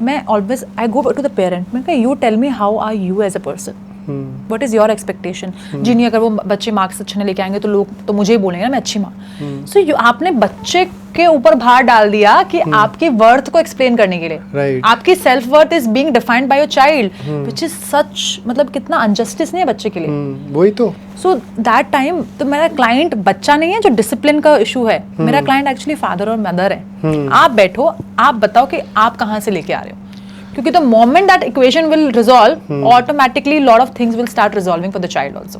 मैं always I go to the parent, मैं कहा you tell me how are you as a person, what is your expectation. जी नहीं, अगर वो बच्चे मार्क्स अच्छे नहीं लेके आएंगे तो लोग तो मुझे ही बोलेंगे ना मैं अच्छी माँ. सो आपने बच्चे के ऊपर भार डाल दिया कि आपकी वर्थ को एक्सप्लेन करने के लिए. Right. आपकी self worth is being defined by your child, which is such, मतलब कितना अनजस्टिस नहीं है बच्चे के लिए. वही तो. सो दैट टाइम तो मेरा क्लाइंट बच्चा नहीं है जो डिसिप्लिन का इशू है. मेरा क्लाइंट एक्चुअली फादर और मदर है. आप बैठो, आप बताओ कि आप कहाँ से लेके आ रहे हो, क्योंकि the moment that equation will resolve, automatically lot of things will start resolving for the child also.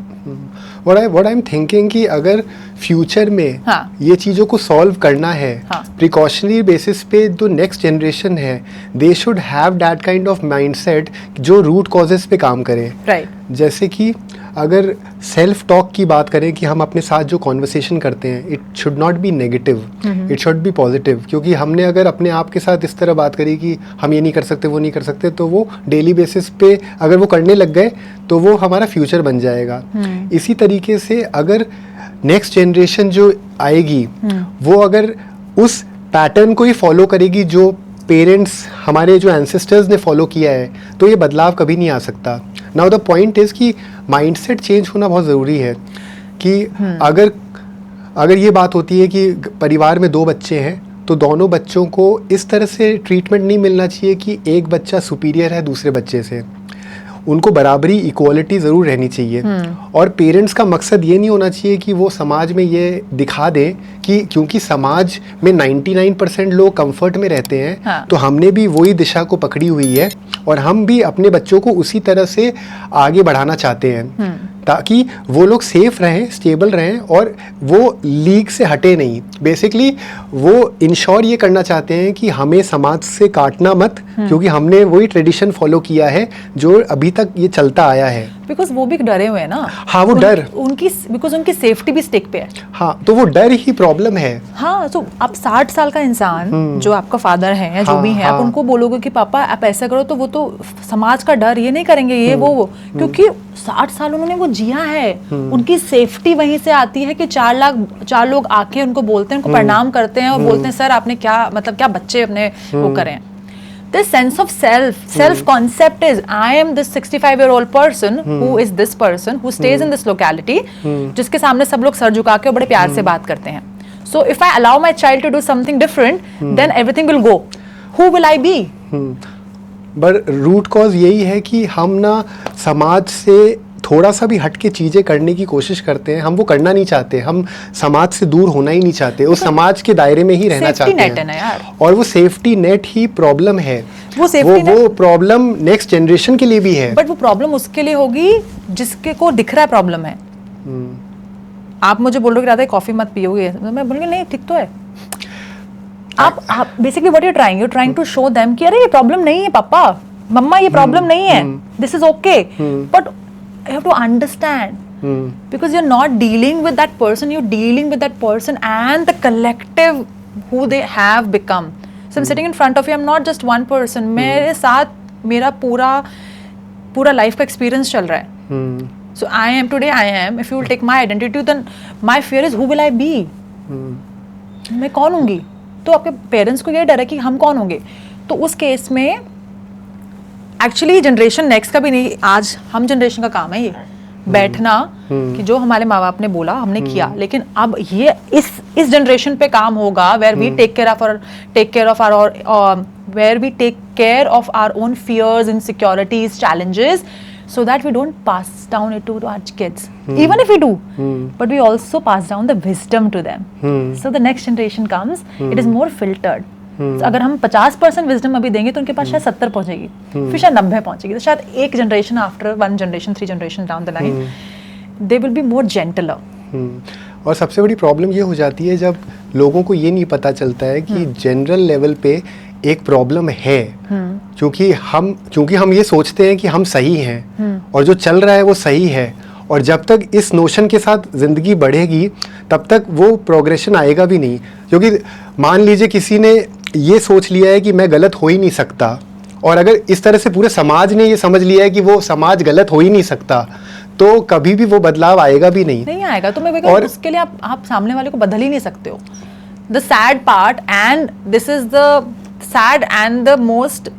What I'm thinking कि अगर फ्यूचर में ये चीज़ों को सॉल्व करना है, प्रिकॉशनरी बेसिस पे जो नेक्स्ट जनरेशन है, they should have that kind of mindset जो रूट कॉजेस पे काम करे. राइट. जैसे कि अगर सेल्फ टॉक की बात करें कि हम अपने साथ जो कॉन्वर्सेशन करते हैं, it should not be negative, it should be positive. क्योंकि हमने अगर अपने आप के साथ इस तरह बात करी कि हम ये नहीं कर सकते, वो नहीं कर सकते, तो वो डेली बेसिस पे अगर वो करने लग गए तो वो हमारा फ्यूचर बन जाएगा. इसी तरीके से अगर नेक्स्ट जनरेशन जो आएगी वो अगर उस पैटर्न को ही फॉलो करेगी जो पेरेंट्स, हमारे जो एंसेस्टर्स ने फॉलो किया है, तो ये बदलाव कभी नहीं आ सकता. नाउ द पॉइंट इज़ कि माइंडसेट चेंज होना बहुत ज़रूरी है. कि अगर ये बात होती है कि परिवार में 2 बच्चे हैं तो दोनों बच्चों को इस तरह से ट्रीटमेंट नहीं मिलना चाहिए कि एक बच्चा सुपीरियर है दूसरे बच्चे से. उनको बराबरी, इक्वालिटी ज़रूर रहनी चाहिए. और पेरेंट्स का मकसद ये नहीं होना चाहिए कि वो समाज में ये दिखा दें कि क्योंकि समाज में 99% लोग कंफर्ट में रहते हैं, तो हमने भी वही दिशा को पकड़ी हुई है और हम भी अपने बच्चों को उसी तरह से आगे बढ़ाना चाहते हैं ताकि वो लोग सेफ रहें, स्टेबल रहें और वो लीग से हटे नहीं. बेसिकली वो इंश्योर ये करना चाहते हैं कि हमें समाज से काटना मत, क्योंकि हमने वही ट्रेडिशन फॉलो किया है जो अभी तक ये चलता आया है. बिकॉज वो भी डरे हुए हैं ना. हाँ, वो डर बिकॉज उनकी सेफ्टी भी स्टेक पे है. हाँ, तो वो डर ही प्रॉब्लम है. हाँ, तो आप 60 साल का इंसान जो आपका फादर है या जो भी है, आप उनको बोलोगे कि पापा आप ऐसा करो, तो वो तो समाज का डर, ये नहीं करेंगे, ये वो क्योंकि 60 साल उन्होंने वो जिया है. उनकी सेफ्टी वहीं से आती है कि 4 लोग आके उनको बोलते हैं, उनको प्रणाम करते हैं और बोलते हैं सर आपने क्या, मतलब क्या बच्चे अपने वो करें. This sense of self concept is I am this 65-year-old person who is this person who stays in this locality, जिसके सामने सब लोग सर झुका के बड़े प्यार से बात करते हैं. So if I allow my child to do something different, then everything will go. Who will I be? But root cause यही है कि हम ना समाज से थोड़ा सा भी हट के चीज़ें करने की कोशिश करते हैं. हम वो करना नहीं चाहते, हम समाज से दूर होना ही नहीं चाहते, उस समाज के दायरे में ही रहना चाहते हैं. और वो सेफ्टी नेट ही प्रॉब्लम है. वो प्रॉब्लम नेक्स्ट जनरेशन के लिए भी है. बट वो प्रॉब्लम उसके लिए होगी जिसके को दिख रहा है प्रॉब्लम है. आप मुझे बोल रहे हो कि राधा कॉफी मत पियोगे, मैं बोलूँगी नहीं ठीक तो है. आप basically what you trying to show them कि अरे ये प्रॉब्लम नहीं है पापा, मम्मा ये प्रॉब्लम नहीं है, this is okay. But you have to understand, because you're not dealing with that person, you're dealing with that person and the collective who they have become. So I'm sitting in front of you, I'm not just one person. मेरे साथ मेरा पूरा life का experience चल रहा है. So I am today, I am. If you will take my identity, then my fear is who will I be? मैं कौन होंगी? तो आपके पेरेंट्स को ये डर है कि हम कौन होंगे. तो उस केस में एक्चुअली जनरेशन नेक्स्ट का भी नहीं, आज हम जनरेशन का काम है ये बैठना कि जो हमारे माँ बाप ने बोला हमने किया, लेकिन अब ये इस जनरेशन पे काम होगा where we take care of our own fears, insecurities, challenges, so that we don't pass down it to our kids. Even if we do, but we also pass down the wisdom to them. So the next generation comes, it is more filtered. So अगर हम 50% wisdom अभी देंगे तो उनके पास शायद 70 पहुंचेगी, फिर शायद 90 पहुंचेगी. तो शायद एक generation after 1 generation 3 generation down the line they will be more gentler. और सबसे बड़ी प्रॉब्लम ये हो जाती है जब लोगों को ये नहीं पता चलता है कि जनरल लेवल पे एक प्रॉब्लम है, क्योंकि हम ये सोचते हैं कि हम सही हैं और जो चल रहा है वो सही है, और जब तक इस नोशन के साथ ज़िंदगी बढ़ेगी तब तक वो प्रोग्रेशन आएगा भी नहीं। क्योंकि मान लीजिए किसी ने ये सोच लिया है कि मैं गलत हो ही नहीं सकता, और अगर इस तरह से पूरे समाज ने ये समझ लिया है कि वो समाज गलत हो ही नहीं सकता, तो कभी भी वो बदलाव आएगा भी नहीं आएगा। तो मैं वही कहूँ, उसके लिए आप सामने वाले को बदल ही नहीं सकते हो। The sad part, and this is the sad and the most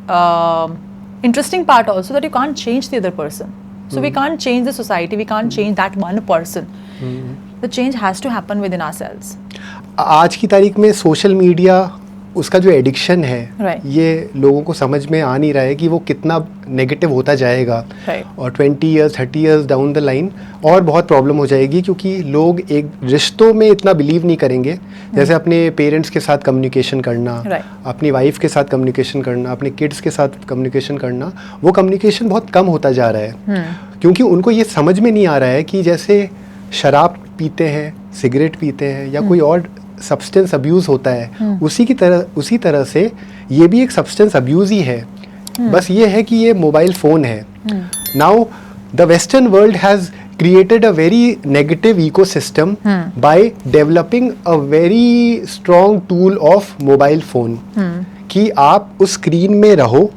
interesting part also, that you can't change the other person. So we can't change the society, we can't change that one person. The change has to happen within ourselves. आज की तारीख में social media, उसका जो addiction है, Right. ये लोगों को समझ में आ नहीं रहा है कि वो कितना नेगेटिव होता जाएगा। Right. और 20 years 30 years down the line और बहुत प्रॉब्लम हो जाएगी, क्योंकि लोग एक रिश्तों में इतना बिलीव नहीं करेंगे। जैसे अपने पेरेंट्स के साथ कम्युनिकेशन करना, Right. अपनी वाइफ के साथ कम्युनिकेशन करना, अपने किड्स के साथ कम्युनिकेशन करना, वो कम्युनिकेशन बहुत कम होता जा रहा है। क्योंकि उनको ये समझ में नहीं आ रहा है कि जैसे शराब पीते हैं, सिगरेट पीते हैं, या कोई और सब्सटेंस अब्यूज़ होता है, उसी तरह से ये भी एक सब्सटेंस अब्यूज़ ही है। बस ये है कि ये मोबाइल फ़ोन है। Now the western world has created a very negative ecosystem by developing a very strong tool of mobile phone, कि आप उस स्क्रीन में रहो,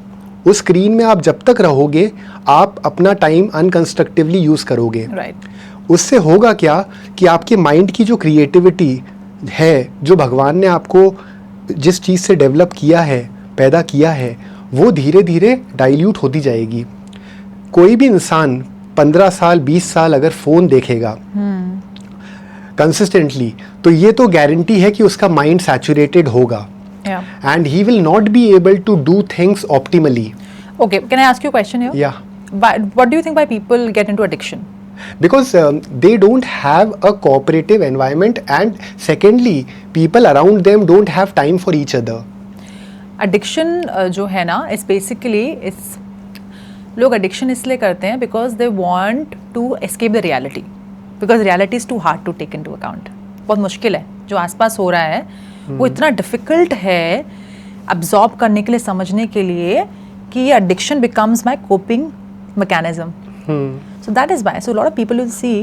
उस स्क्रीन में आप जब तक रहोगे आप अपना टाइम अनकंस्ट्रक्टिवली यूज़ करोगे। Right. उससे होगा क्या कि आपके माइंड की जो क्रिएटिविटी है, जो भगवान ने आपको जिस चीज़ से डेवलप किया है, पैदा किया है, वो धीरे धीरे डाइल्यूट होती जाएगी। कोई भी इंसान 15 साल 20 साल अगर फ़ोन देखेगा कंसिस्टेंटली, तो ये तो गारंटी है कि उसका माइंड सैचुरेटेड होगा, and he will not be able to do things optimally. Okay, can I ask you a question here? Yeah. What do you think why people get into addiction? Because they don't have a cooperative environment, and secondly people around them don't have time for each other. Addiction जो है ना, is basically लोग addiction इसलिए करते हैं because they want to escape the reality, because reality is too hard to take into account. बहुत मुश्किल है जो आसपास हो रहा है, वो इतना difficult है absorb करने के लिए, समझने के लिए, कि ये addiction becomes my coping mechanism. So that is why. So a lot of people will see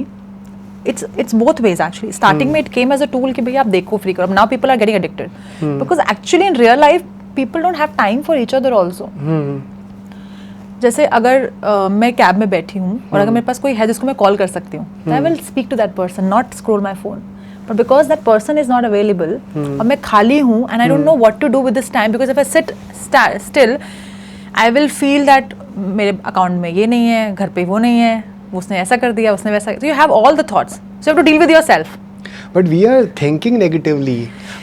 it's both ways actually. Starting में it came as a tool कि भैया आप देखो फ्री करो. Now people are getting addicted because actually in real life people don't have time for each other also. जैसे अगर मैं cab में बैठी हूँ और अगर मेरे पास कोई है जिसको मैं कॉल कर सकती हूँ, I will speak to that person, not scroll my phone. But because that person is not available और मैं खाली हूँ and I don't know what to do with this time, because if I sit still I will feel that मेरे account में ये नहीं है, घर पे वो नहीं है, उसने ऐसा कर दिया, उसने वैसा, so you have all the thoughts, so you have to deal with yourself. But we are thinking negatively.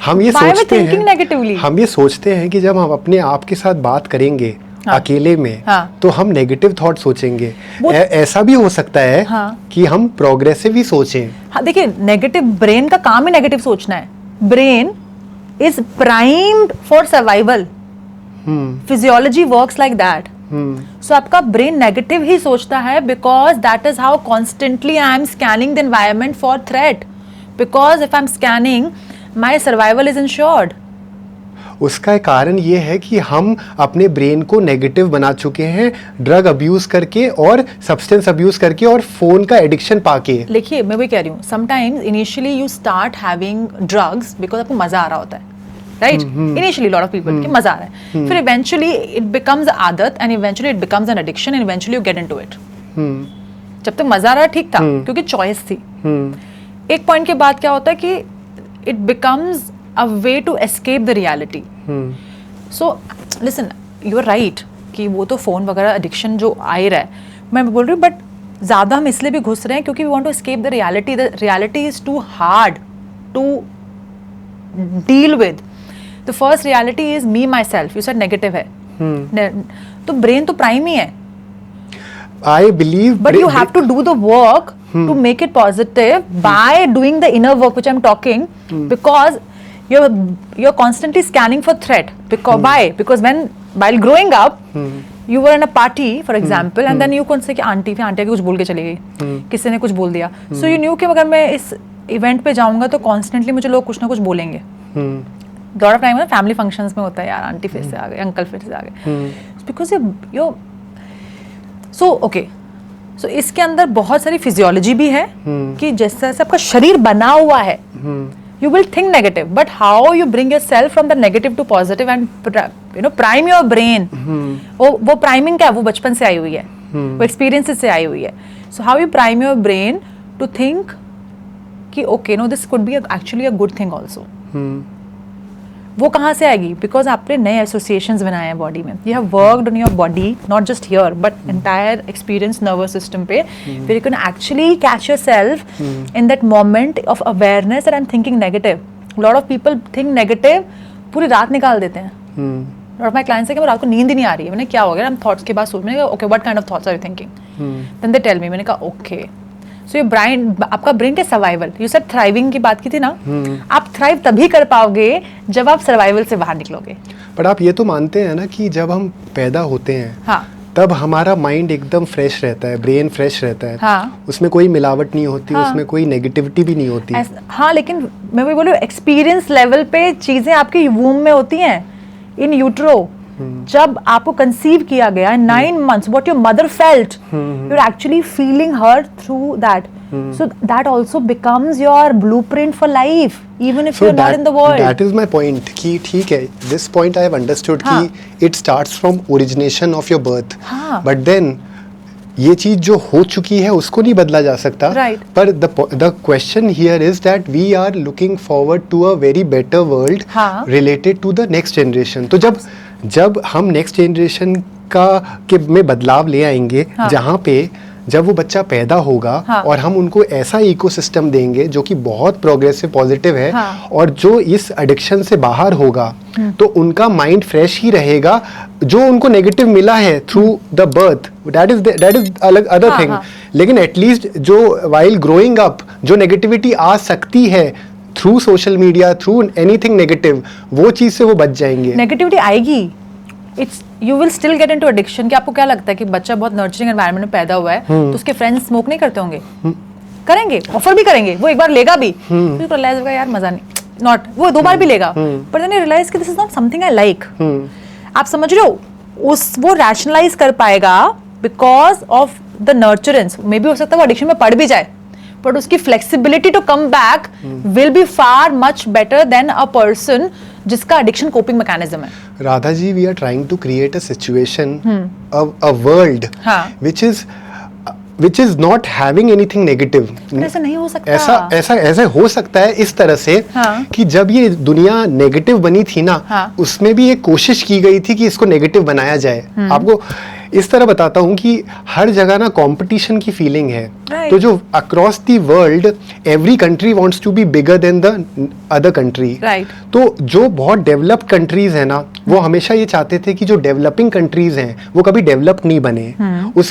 हम ये Why are we सोचते thinking हैं, negatively? हम ये सोचते हैं कि जब हम अपने आप के साथ बात करेंगे अकेले में, तो हम नेगेटिव थॉट सोचेंगे। ऐसा भी हो सकता है कि हम प्रोग्रेसिव ही सोचें। हाँ, देखिए नेगेटिव, ब्रेन का काम ही नेगेटिव सोचना है। Brain is primed for survival, physiology works like that. So आपका ब्रेन नेगेटिव ही सोचता है because that is how constantly I am scanning the environment for threat, because if I am scanning my survival is insured. उसका कारण ये है कि हम अपने ब्रेन को नेगेटिव बना चुके हैं ड्रग अब्यूज करके और सब्सटेंस अब्यूज करके और फोन का एडिक्शन पाके। देखिए मैं वही कह रही हूँ, sometimes initially you start having drugs because आपको मजा आ रहा होता है, right? Initially lot of people कि मजा आ रहा है, फिर इवेंचुअली इट बिकम्स आदत and eventually it becomes an addiction and eventually you get into it. जब तक मजा आ रहा ठीक था क्योंकि चॉइस थी। एक पॉइंट के बाद क्या होता है कि it becomes a way to escape the reality. So listen, you are right कि वो तो फोन वगैरह एडिक्शन जो आ ही रहा है, मैं बोल रही हूँ, बट ज़्यादा हम इसलिए भी घुस रहे हैं क्योंकि we want to escape the reality. The reality is too hard to deal with. The first reality is me myself. You said negative है, तो ब्रेन तो प्राइम ही है. I believe, but you have to do the work to make it positive by doing the inner work which I'm talking, because you're constantly scanning for threat. Why? Because while growing up you were in a party for example and then you कौन से कि aunty आके कुछ बोल के चली गई, किसी ने कुछ बोल दिया, सो यू न्यू कि अगर मैं इस इवेंट पे जाऊंगा तो कॉन्स्टेंटली मुझे लोग कुछ ना कुछ बोलेंगे. लॉट ऑफ टाइम ना फैमिली फंक्शंस में होता है, यार आंटी फिर से आ गए, अंकल फिर से आ गए, बिकॉज यू सो ओके. सो इसके अंदर बहुत सारी फिजियोलॉजी भी है कि जैसे जैसे आपका शरीर बना हुआ है, you will think negative, but how you bring yourself from the negative to positive and prime your brain. वो priming क्या है, वो बचपन से आई हुई है, वो experiences से आई हुई है. So how you prime your brain to think कि okay, no, this could be actually a good thing also. वो कहाँ से आएगी? बिकॉज आपने नए एसोसिएशंस बनाए हैं बॉडी में. You have worked on your body, not just here but entire experience nervous system पे, where you can actually catch yourself in that moment of awareness and I am thinking negative. Lot of people think negative, पूरी रात निकाल देते हैं. Lot of my clients है कि रात को नींद ही नहीं आ रही है. मैंने क्या हो गया, हम थॉट्स के बाद सोच, मैंने कहा okay what kind of thoughts are you thinking, then they tell me. मैंने कहा ओके. सो ये ब्रेन, आपका ब्रेन के सर्वाइवल, यू सेड थ्राइविंग की बात की थी ना, आप थ्राइव तभी कर पाओगे जब आप सर्वाइवल से बाहर निकलोगे. पर आप ये तो मानते हैं ना कि जब हम पैदा होते हैं, हाँ, तब हमारा माइंड एकदम फ्रेश रहता है, ब्रेन फ्रेश रहता है. हाँ, उसमें कोई मिलावट नहीं होती, हाँ, उसमें कोई नेगेटिविटी भी नहीं होती. हाँ, लेकिन मैं वही बोलूँ, एक्सपीरियंस लेवल पे चीजें आपके वूम में होती हैं, इन यूट्रो. जब आपको कंसीव किया गया 9 months, what your mother felt, you're actually feeling her through that. So that also becomes your blueprint for life, even if you're not in the world. That is my point. कि ठीक है, this point I have understood कि it starts from origination of your birth. हाँ. But then ये चीज जो हो चुकी है उसको नहीं बदला जा सकता. Right. पर the question here is that we are looking forward to a very better world हाँ. related to the next generation. तो जब हम नेक्स्ट जनरेशन के में बदलाव ले आएंगे, हाँ. जहाँ पे जब वो बच्चा पैदा होगा, हाँ. और हम उनको ऐसा इकोसिस्टम देंगे जो कि बहुत प्रोग्रेसिव पॉजिटिव है, हाँ. और जो इस एडिक्शन से बाहर होगा, तो उनका माइंड फ्रेश ही रहेगा. जो उनको नेगेटिव मिला है through the birth, that is अलग अदर थिंग. लेकिन एटलीस्ट जो वाइल ग्रोइंग अप जो नेगेटिविटी आ सकती है through social media, through anything negative, वो चीज से वो बच जाएंगे. नेगेटिविटी आएगी, it's you will still get into addiction. कि आपको क्या लगता है कि बच्चा बहुत नर्चरिंग एनवायरनमेंट में पैदा हुआ है, तो उसके फ्रेंड्स स्मोक नहीं करते होंगे? करेंगे, ऑफर भी करेंगे, वो एक बार लेगा भी, फिर रियलाइज होगा यार मजा नहीं, नॉट, वो 2 बार भी लेगा, पर देन रियलाइज कि this is not something I like. आप समझ रहे हो, वो रैशनलाइज कर पाएगा because of the nurturance. May be हो सकता है वो एडिक्शन में पड़ भी जाए, बट उसकी flexibility to come back will be far much better than a person जिसका एडिक्शन कोपिंग मैकेनिज्म है. Radha ji, we are trying to create a situation, a world which is not having anything negative. ऐसा नहीं हो सकता. ऐसा हो सकता है इस तरह से, हाँ. कि जब ये दुनिया नेगेटिव बनी थी ना, हाँ. उसमें भी एक कोशिश की गई थी कि इसको नेगेटिव बनाया जाए. आपको इस तरह बताता हूँ कि हर जगह ना कंपटीशन की फीलिंग है. Right. तो जो across the world every country wants to be bigger than the other country. Right. तो जो बहुत डेवलप्ड कंट्रीज है ना, वो हमेशा ये चाहते थे कि जो डेवलपिंग कंट्रीज हैं वो कभी डेवलप नहीं बने.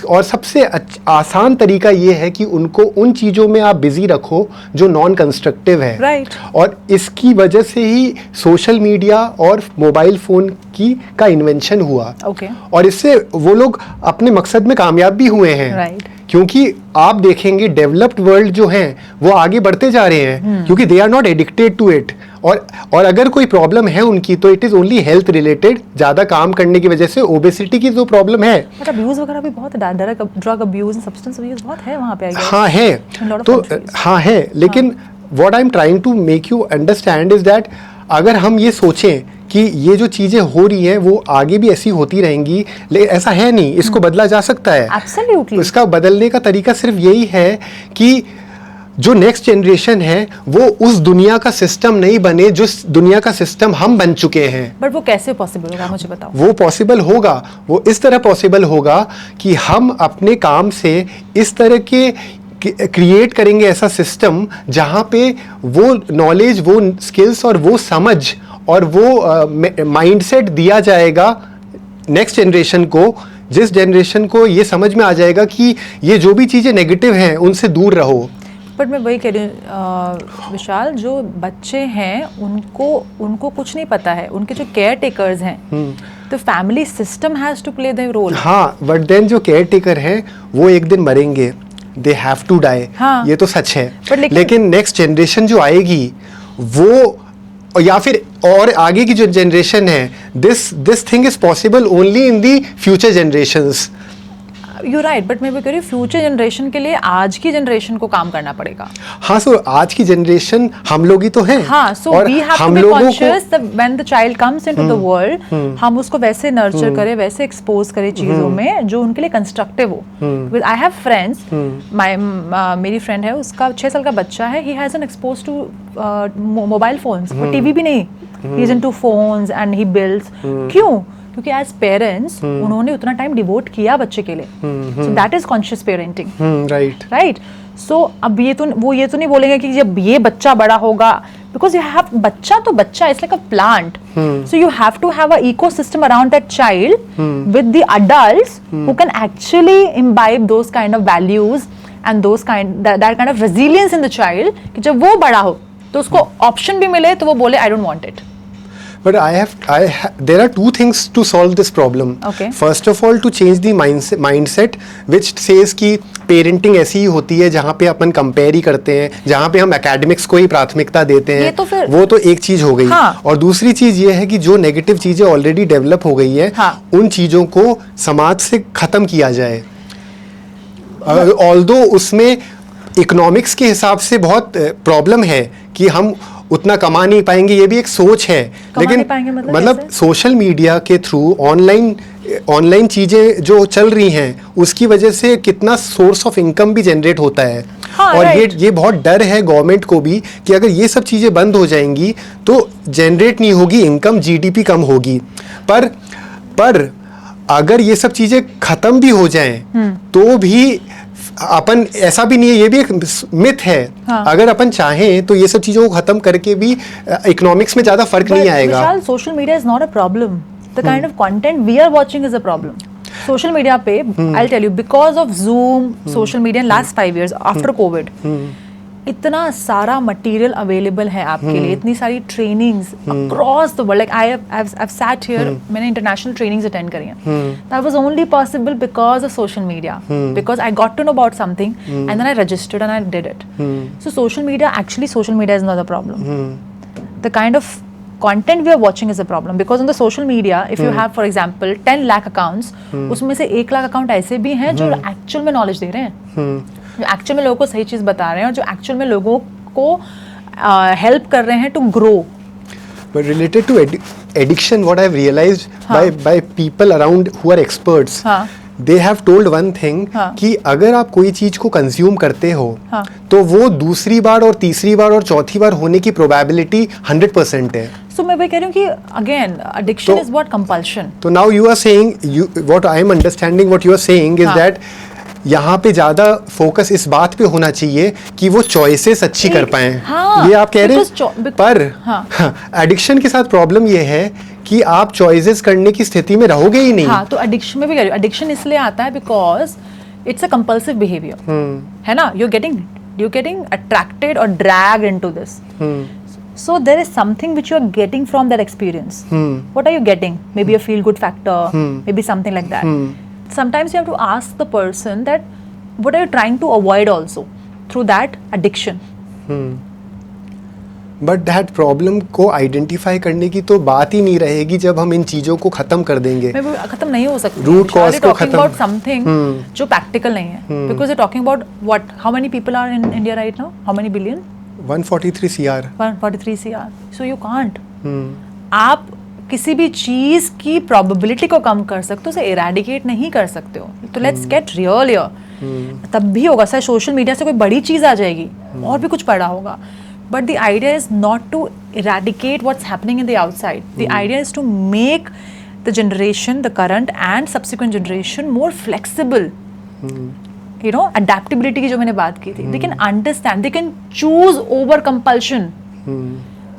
और सबसे आसान तरीका ये है कि उनको उन चीजों में आप बिजी रखो जो नॉन कंस्ट्रक्टिव है. Right. और इसकी वजह से ही सोशल मीडिया और मोबाइल फोन का इन्वेंशन हुआ. Okay. और इससे वो लोग अपने मकसद में कामयाब भी हुए हैं. Right. क्योंकि आप देखेंगे डेवलप्ड वर्ल्ड जो हैं वो आगे बढ़ते जा रहे हैं, क्योंकि they are not addicted to it. और अगर कोई प्रॉब्लम है उनकी तो it is only health related. ज्यादा काम करने की वजह से ओबेसिटी की जो प्रॉब्लम है, बट अब्यूज वगैरह भी बहुत है, drug abuse and substance abuse बहुत है वहां पे. हाँ है, तो हाँ है, लेकिन what I am trying to make you understand is that अगर हम ये सोचें कि ये जो चीजें हो रही हैं वो आगे भी ऐसी होती रहेंगी, लेकिन ऐसा है नहीं. इसको बदला जा सकता है. Absolutely. इसका बदलने का तरीका सिर्फ यही है कि जो नेक्स्ट जनरेशन है वो उस दुनिया का सिस्टम नहीं बने जिस दुनिया का सिस्टम हम बन चुके हैं. बट वो कैसे पॉसिबल होगा, मुझे बताओ. वो पॉसिबल होगा, वो इस तरह पॉसिबल होगा कि हम अपने काम से इस तरह के क्रिएट करेंगे ऐसा सिस्टम जहाँ पे वो नॉलेज, वो स्किल्स और वो समझ और वो माइंडसेट दिया जाएगा नेक्स्ट जनरेशन को, जिस जनरेशन को ये समझ में आ जाएगा कि ये जो भी चीज़ें नेगेटिव हैं उनसे दूर रहो. बट मैं वही कह रही हूँ विशाल, जो बच्चे हैं उनको कुछ नहीं पता है. उनके जो केयर टेकर्स हैं, the family system has to play their role. हाँ, बट देन जो केयर टेकर हैं वो एक दिन मरेंगे, दे हैव टू डाई, हाँ. ये तो सच है। But लेकिन नेक्स्ट जनरेशन जो आएगी वो, या फिर और आगे की जो जनरेशन है, this thing is possible only in the future generations. You right, but मैं भी कह रही हूँ फ्यूचर जनरेशन के लिए आज की जनरेशन को काम करना पड़ेगा। हाँ, सो आज की जनरेशन हम लोग ही तो हैं। हाँ, so we have to be conscious that when the child comes into the world, हम उसको वैसे नर्चर करें, वैसे एक्सपोज करें चीजों में जो उनके लिए कंस्ट्रक्टिव हो। बिकॉज़ आई हैव फ्रेंड्स, मेरी फ्रेंड है, उसका 6 साल का बच्चा है, he hasn't exposed to mobile phones, TV भी नहीं, he is into phones and he builds. क्यों? क्योंकि एज पेरेंट्स उन्होंने उतना टाइम डिवोट किया बच्चे के लिए, so that is conscious parenting. Right. So अब ये तो नहीं बोलेंगे कि जब ये बच्चा बड़ा होगा, बिकॉज यू हैव, बच्चा तो बच्चा, it's like a plant, so you have to have a ecosystem around that child with the adults who can actually imbibe those kind of values and that kind of resilience in the child, कि जब वो बड़ा हो तो उसको option भी मिले तो वो बोले I don't want it. But there are two things to solve this problem. Okay. First of all, to change the mindset which says कि पेरेंटिंग ऐसी ही होती है जहाँ पे अपन कंपेयर ही करते हैं, जहाँ पे हम एकेडमिक्स को ही प्राथमिकता देते हैं, वो तो एक चीज हो गई। हाँ. और दूसरी चीज ये है कि जो नेगेटिव चीजें ऑलरेडी डेवलप हो गई है, हाँ. उन चीजों को समाज से खत्म किया जाए। ऑल्दो उसमें इकोनॉमिक्स के हिसाब से बहुत प्रॉब्लम है कि हम उतना कमा नहीं पाएंगे, ये भी एक सोच है, लेकिन मतलब सोशल मीडिया के थ्रू ऑनलाइन चीजें जो चल रही हैं उसकी वजह से कितना सोर्स ऑफ इनकम भी जनरेट होता है। हाँ, और right. ये बहुत डर है गवर्नमेंट को भी कि अगर ये सब चीजें बंद हो जाएंगी तो जनरेट नहीं होगी इनकम, जीडीपी कम होगी। पर अगर ये सब चीजें खत्म भी हो जाएं तो भी अपन, ऐसा भी नहीं है, ये भी एक मिथ है। हाँ. अगर अपन चाहें तो ये सब चीजों को खत्म करके भी इकोनॉमिक्स में ज्यादा फर्क नहीं आएगा। Social media is not a problem, the kind of content we are watching is a problem. Social media पे I will tell you, because of Zoom, social media last 5 years after Covid, इतना सारा material available है आपके लिए, इतनी सारी trainings across the world. Like I have sat here, मैंने international trainings attend करी हैं। That was only possible because of social media, because I got to know about something and then I registered and I did it. So social media is not a problem, the kind of content we are watching is a problem, because on the social media if you have for example 10 lakh accounts, उसमें से 1 lakh account ऐसे भी हैं जो actual में knowledge दे रहे हैं, जो एक्चुअल में लोगों को सही चीज बता रहे हैं और जो एक्चुअल में लोगों को हेल्प कर रहे हैं to grow. But related to addiction, what I've realized by people around who are experts, they have told one thing कि अगर आप कोई चीज को कंज्यूम करते हो तो वो दूसरी बार और तीसरी बार और चौथी बार होने की प्रोबेबिलिटी 100% है। So मैं वही कह रही हूँ कि again addiction is what compulsion. तो now you are saying, what I am understanding what you are saying is that यहाँ पे ज्यादा फोकस इस बात पे होना चाहिए कि वो चॉइसेस अच्छी कर पाएं। ये आप कह रहे हैं, पर एडिक्शन के साथ प्रॉब्लम ये है कि आप चॉइसेस करने की स्थिति में रहोगे ही नहीं। हाँ, तो एडिक्शन में भी कह रही हूँ, एडिक्शन इसलिए आता है because it's a compulsive behaviour, है ना, यू गेटिंग अट्रैक्टेड और dragged into this. So there is something which you are getting from that experience. What are you getting? Maybe a feel good factor, maybe something like that. Sometimes you have to ask the person that what are you trying to avoid also through that addiction. But that problem को identify करने की तो बात ही नहीं रहेगी जब हम इन चीजों को खत्म कर देंगे। खत्म नहीं हो सकती, रूट कॉज को खत्म, अबाउट समथिंग जो प्रैक्टिकल नहीं है, because you talking about what, how many people are in India right now, how many billion? 143 CR. So you can't, आप किसी भी चीज की प्रोबेबिलिटी को कम कर सकते हो, उसे इरेडिकेट नहीं कर सकते हो। तो लेट्स गेट रियल हियर, तब भी होगा सर, सोशल मीडिया से कोई बड़ी चीज आ जाएगी और भी कुछ पड़ा होगा, but the idea is not to eradicate what's happening in the outside. The idea is to make the generation, the current and subsequent generation more flexible. You know, adaptability की जो मैंने बात की थी, they can understand, they can choose over compulsion.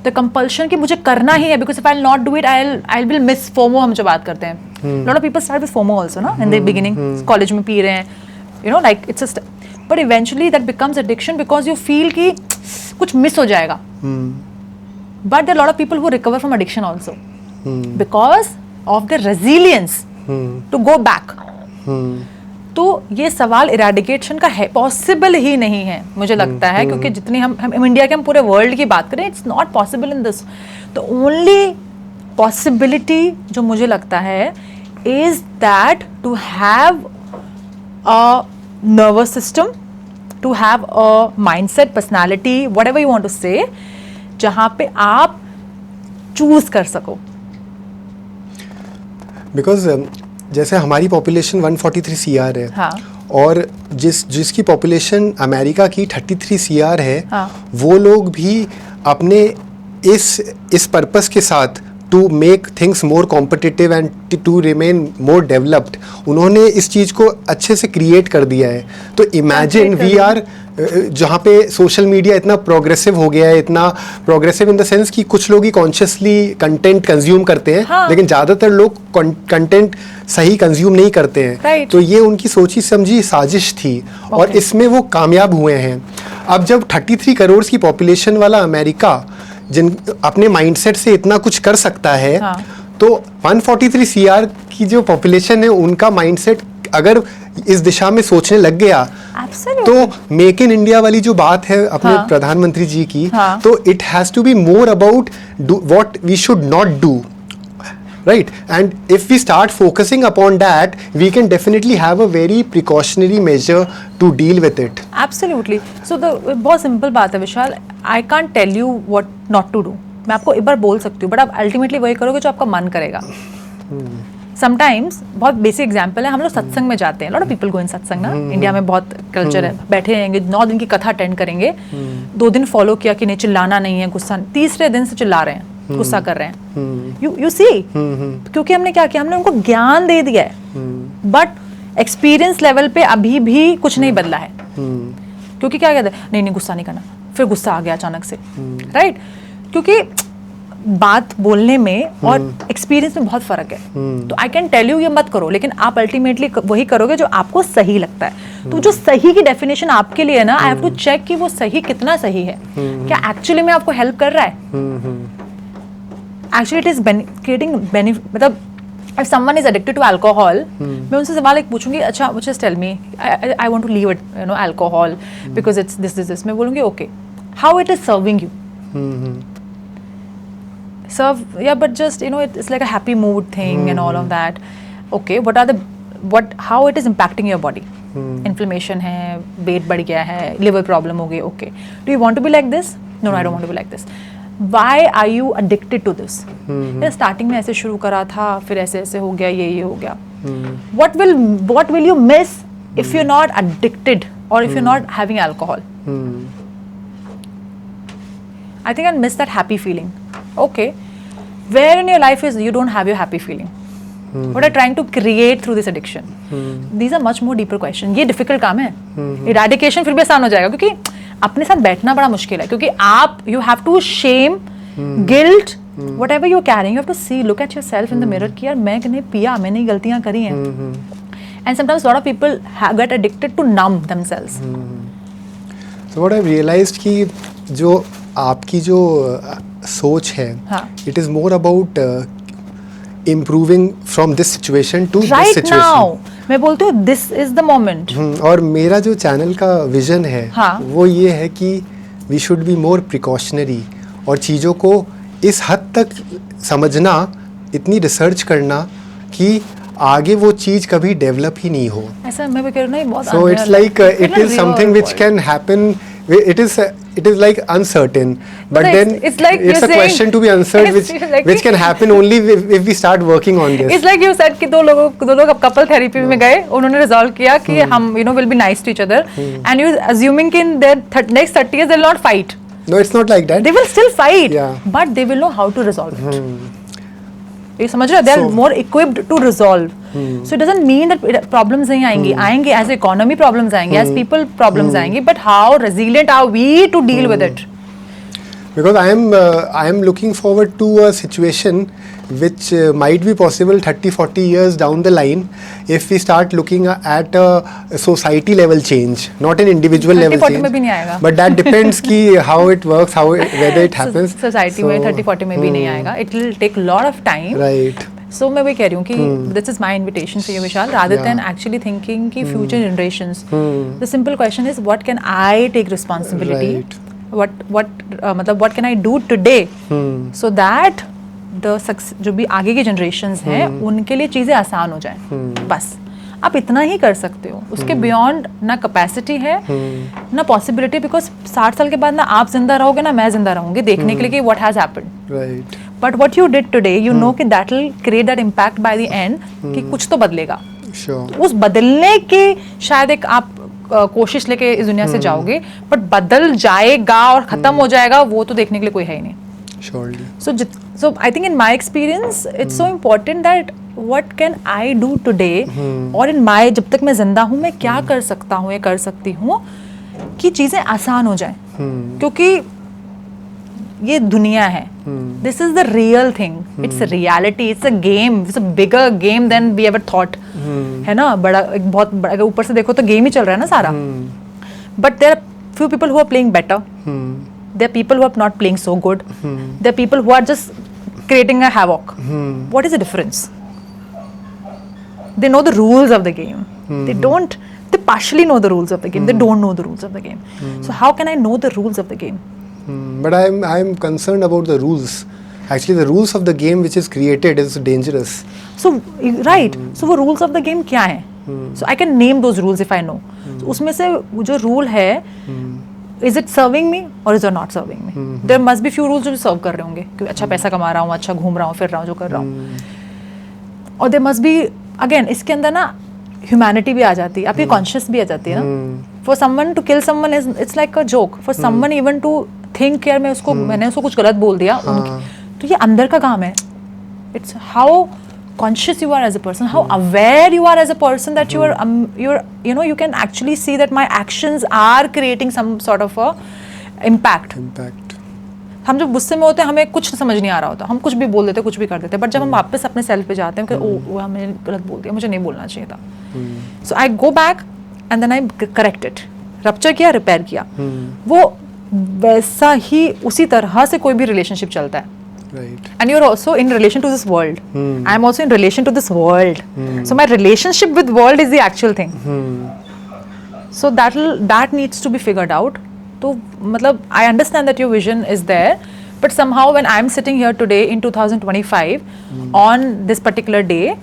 The compulsion कि मुझे करना ही है, because if I'll not do it, I will miss FOMO, हम जो बात करते हैं. Lot of people start with FOMO also, ना, in the beginning, college में पी रहे हैं, you know, like it's a but eventually that becomes addiction because you feel कि कुछ मिस हो जाएगा. But there are a lot of people who recover from addiction also, because of the resilience to go back. तो ये सवाल eradication का है, possible ही नहीं है मुझे लगता है, क्योंकि जितनी हम इंडिया के, हम पूरे वर्ल्ड की बात करें, it's not possible in this. The only possibility जो मुझे लगता है is that to have a nervous system, to have a mindset, personality, whatever you want to say, जहां पे आप चूज कर सको. बिकॉज जैसे हमारी पॉपुलेशन 143 CR है. हाँ. और जिसकी पॉपुलेशन अमेरिका की 33 CR है. हाँ. वो लोग भी अपने इस पर्पस के साथ to make things more competitive and to remain more developed, उन्होंने इस चीज़ को अच्छे से क्रिएट कर दिया है. तो इमेजिन वी आर, जहाँ पे सोशल मीडिया इतना प्रोग्रेसिव हो गया है, इतना प्रोग्रेसिव इन द सेंस कि कुछ लोग ही कॉन्शियसली कंटेंट कंज्यूम करते हैं. हाँ. लेकिन ज़्यादातर लोग कंटेंट सही कंज्यूम नहीं करते हैं. Right. तो ये उनकी सोची समझी साजिश थी. और इसमें वो कामयाब हुए हैं. अब जब 33 करोड़ की पॉपुलेशन वाला अमेरिका जिन अपने माइंडसेट से इतना कुछ कर सकता है. हाँ. तो 143 CR की जो पॉपुलेशन है, उनका माइंडसेट अगर इस दिशा में सोचने लग गया, Absolutely. तो मेक इन इंडिया वाली जो बात है अपने हाँ. प्रधानमंत्री जी की, हाँ. तो it has to be more about what we should not do, right? And if we start focusing upon that, we can definitely have a very precautionary measure to deal with it. Absolutely. So बहुत simple बात है विशाल. I can't tell you what not to do. मैं आपको एक बार बोल सकती हूँ, but आप अल्टीमेटली वही करोगे जो आपका मन करेगा. समटाइम्स बहुत बेसिक एग्जाम्पल है, हम लोग सत्संग में जाते हैं. लॉट ऑफ पीपल गो इन सत्संग ना, इंडिया में बहुत कल्चर है. बैठे रहेंगे, 9 दिन की कथा अटेंड करेंगे, 2 दिन फॉलो किया कि नहीं चिल्लाना नहीं है, गुस्सा, तीसरे दिन से चिल्ला रहे हैं, गुस्सा कर रहे हैं. यू सी, क्योंकि हमने क्या किया, हमने उनको ज्ञान दे दिया है, बट एक्सपीरियंस लेवल पे अभी भी कुछ नहीं बदला है. क्योंकि क्या कहते हैं, नहीं गुस्सा नहीं करना, फिर गुस्सा आ गया अचानक से, राइट? क्योंकि बात बोलने में और एक्सपीरियंस में बहुत फर्क है. तो आई कैन टेल यू ये मत करो, लेकिन आप अल्टीमेटली वही करोगे जो आपको सही लगता है. तो जो सही की डेफिनेशन आपके लिए है ना, आई हैव टू चेक कि वो सही कितना सही है, क्या एक्चुअली में आपको हेल्प कर रहा है. Actually it is creating benefit. मतलब if someone is addicted to alcohol, मैं उनसे सवाल एक पूछूंगी, अच्छा just tell me, I want to leave it, alcohol because it's this. मैं बोलूंगी okay, how it is serving you. Yeah, but just it's like a happy mood thing and all of that. Okay, how it is impacting your body. Inflammation है, weight बढ़ गया है, liver problem हो गई. Okay, do you want to be like this? No, I don't want to be like this. Why are you addicted to this? Starting में ऐसे शुरू करा था, फिर ऐसे हो गया, ये हो गया. What will you miss if you're not addicted or if you're not having alcohol? I think I'll miss that happy feeling. Okay, where in your life is you don't have your happy feeling? What are you trying to create through this addiction? These are much more deeper questions. ये difficult काम है. Eradication फिर भी आसान हो जाएगा, क्योंकि अपने साथ बैठना बड़ा मुश्किल है, क्योंकि आप you have to shame, guilt, whatever you're carrying, you have to see, look at yourself in the mirror कि यार मैंने पिया, मैंने गलतियां करी हैं. And sometimes a lot of people get addicted to numb themselves. So what I've realized कि जो आपकी जो सोच है, it is more about improving from this situation to right this situation. Now, मैं बोलती हूँ this is the moment. और मेरा जो चैनल का विजन है, वो ये है कि we should be more precautionary, और चीज़ों को इस हद तक समझना, इतनी रिसर्च करना कि आगे वो चीज़ कभी डेवलप ही नहीं हो. ऐसा मैं भी कह रही हूँ, बहुत. So it's like it is something which can happen. It is like uncertain, but then it's like it's a question to be answered, which can happen only if we start working on this. It's like you said कि दो लोग अब couple therapy में गए, उन्होंने resolve किया कि हम will be nice to each other, and you assuming कि in their next 30 years they will not fight. No, it's not like that. They will still fight, yeah, but they will know how to resolve it. ये समझ रहे हो? They are more equipped to resolve. So it doesn't mean that problems नहीं आएंगे, as economy problems आएंगे, as people problems आएंगे, but how resilient are we to deal with it? Because I am looking forward to a situation which might be possible 30-40 years down the line if we start looking at a society level change, not an individual level change. 30-40 में भी नहीं आएगा. But that depends कि how it works, whether it happens. Society में 30-40 में भी नहीं आएगा. It will take a lot of time. Right. So मैं वही कह रही हूँ कि this is my invitation for you, Vishal, rather than actually thinking कि future generations. The simple question is, what can I take responsibility? Right. मतलब what can I do today so that the जो भी आगे के generations हैं उनके लिए चीज़ें आसान हो जाएं. बस आप इतना ही कर सकते हो. उसके बियॉन्ड ना कैपेसिटी है ना पॉसिबिलिटी, बिकॉज 60 साल के बाद ना आप जिंदा रहोगे ना मैं जिंदा रहूंगी देखने के लिए कि what has happened. Right. But what you did today, you know कि that will create that impact by the end कि कुछ तो बदलेगा. श्योर. उस बदलने के शायद एक आप कोशिश लेके इस दुनिया से जाओगे, बट बदल जाएगा और खत्म हो जाएगा वो तो देखने के लिए कोई है ही नहीं. Surely. So I think in my experience it's so important that what can I do today, और in my जब तक मैं जिंदा हूँ मैं क्या कर सकता हूँ या कर सकती हूँ कि चीज़ें आसान हो जाएं. क्योंकि ये दुनिया है. This is the real thing. It's a reality. It's a game. It's a bigger game than we ever thought. है ना, बड़ा एक बहुत बड़ा, अगर ऊपर से देखो तो गेम ही चल रहा है ना सारा. But there are few people who are playing better. There are people who are not playing so good. There are people who are just creating a havoc. What is the difference? They know the rules of the game. They don't. They partially know the rules of the game. They don't know the rules of the game. So how can I know the rules of the game? But I'm concerned about the rules. Actually, the rules of the game which is created is dangerous. So right. So वो rules of the game क्या है? So I can name those rules if I know. So उसमें से वो जो rule है, is it serving me or is it not serving me? There must be few rules जो serve कर रहे होंगे कि अच्छा पैसा कमा रहा हूँ, अच्छा घूम रहा हूँ, फिर रहा हूँ, जो कर रहा हूँ. और there must be, again इसके अंदर ना humanity भी आ जाती है, आपकी conscious भी आ जाती है ना. For someone to kill someone is it's like a joke. For someone even to think यार मैंने उसको कुछ गलत बोल दिया, तो ये अंदर का काम है. It's how conscious you are as a person, how aware you are as a person, that you can actually see that my actions are creating some sort of a impact. हम जब गुस्से में होते हैं हमें कुछ समझ नहीं आ रहा होता, हम कुछ भी बोल देते, कुछ भी कर देते, बट जब हम वापस अपने सेल्फ पे जाते हैं कि ओ हमने गलत बोल दिया, मुझे नहीं बोलना चाहिए था. So I go back and then I correct it. Rupture किया, रिपेयर किया. वो वैसा ही उसी तरह से कोई भी रिलेशनशिप चलता है. Right. And you're also in relation to this world. I'm also in relation to this world. So my relationship with world is the actual thing. So that needs to be figured out. So matlab, I understand that your vision is there, but somehow when I'm sitting here today in 2025 on this particular day,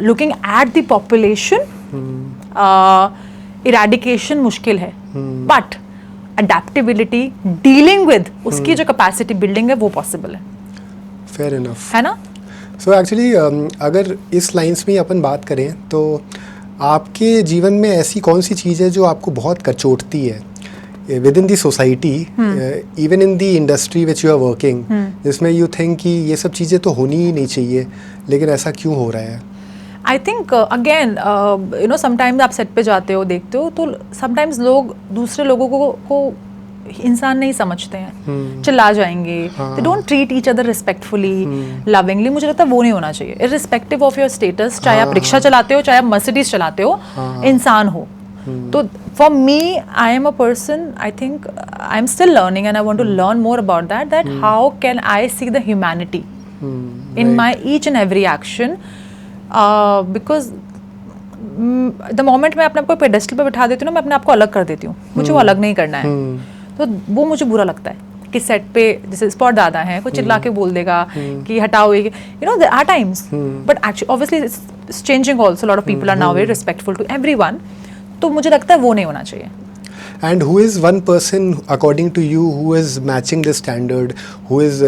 looking at the population, eradication मुश्किल है, but adaptability, dealing with उसकी जो capacity building है वो possible है. Fair enough. है ना? So actually अगर इस लाइन्स में अपन बात करें तो आपके जीवन में ऐसी कौन सी चीज़ है जो आपको बहुत कचोटती है within the society, even in the industry which you are working, जिसमें यू थिंक कि ये सब चीज़ें तो होनी ही नहीं चाहिए, लेकिन ऐसा क्यों हो रहा है? आई थिंक अगेन समटाइम्स आप सेट पे जाते हो, देखते हो, तो समटाइम्स लोग दूसरे लोगों को इंसान नहीं समझते हैं, चिल्ला जाएंगे. They don't treat each other respectfully, lovingly. मुझे लगता है वो नहीं होना चाहिए, इररिस्पेक्टिव ऑफ योर स्टेटस. चाहे आप रिक्शा चलाते हो, चाहे आप मर्सिडीज चलाते हो, इंसान हो. तो for me, I am a person, I think I am still learning and I want to learn more about that how can I see the humanity in my each and every action. Because the moment मैं अपने आप को pedestal पे बिठा देती हूँ ना, मैं अपने आप को अलग कर देती हूँ. मुझे वो अलग नहीं करना है, तो वो मुझे बुरा लगता है कि सेट पे जैसे स्पॉट दादा हैं, कोई चिल्ला के बोल देगा कि हटाओ ये, there are times, but actually obviously it's changing also. Lot of people are now very respectful to everyone. तो मुझे लगता है वो नहीं होना चाहिए. And who is one person according to you who is matching this standard, who is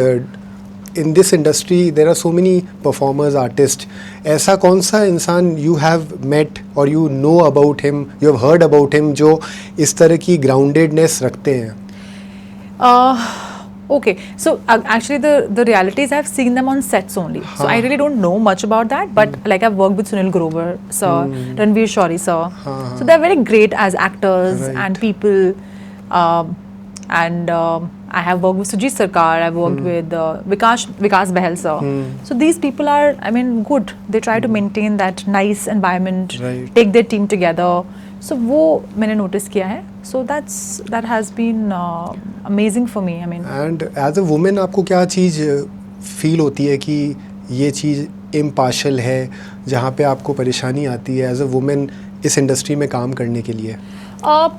in this industry there are so many performers, artists, ऐसा कौन सा इंसान you have met or you know about him, you have heard about him, जो इस तरह की groundedness रखते हैं? Okay, so actually the reality is I've seen them on sets only. So I really don't know much about that, but like I've worked with Sunil Grover sir, Ranveer Shori sir. So they're very great as actors and people. And I have worked with Sujit Sarkar, I've worked with Vikas Behel sir. So these people are, I mean, good. They try to maintain that nice environment, take their team together. So वो मैंने notice किया है. So that has been amazing for me. I mean. And as a woman आपको क्या चीज़ feel होती है कि ये चीज़ इम्पार्शल है, जहाँ पे आपको परेशानी आती है एज अ वुमेन इस इंडस्ट्री में काम करने के लिए?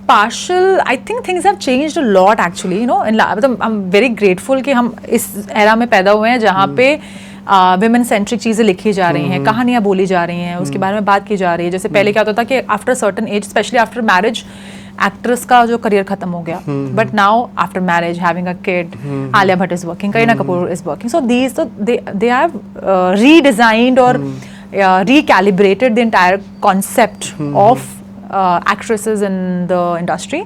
Partial, I think things have changed a lot actually, you know. मतलब I'm very grateful कि हम इस एरा में पैदा हुए हैं जहाँ पे विमेन सेंट्रिक चीज़ें लिखी जा रही हैं, कहानियाँ बोली जा रही हैं, उसके बारे में बात की जा रही है. जैसे पहले क्या होता था कि after certain age, specially after marriage, actress का जो करियर खत्म हो गया. But now after marriage, having a kid, Alia Bhatt is working, Kareena Kapoor is working. So these they have redesigned और recalibrated the entire concept of actresses in the industry.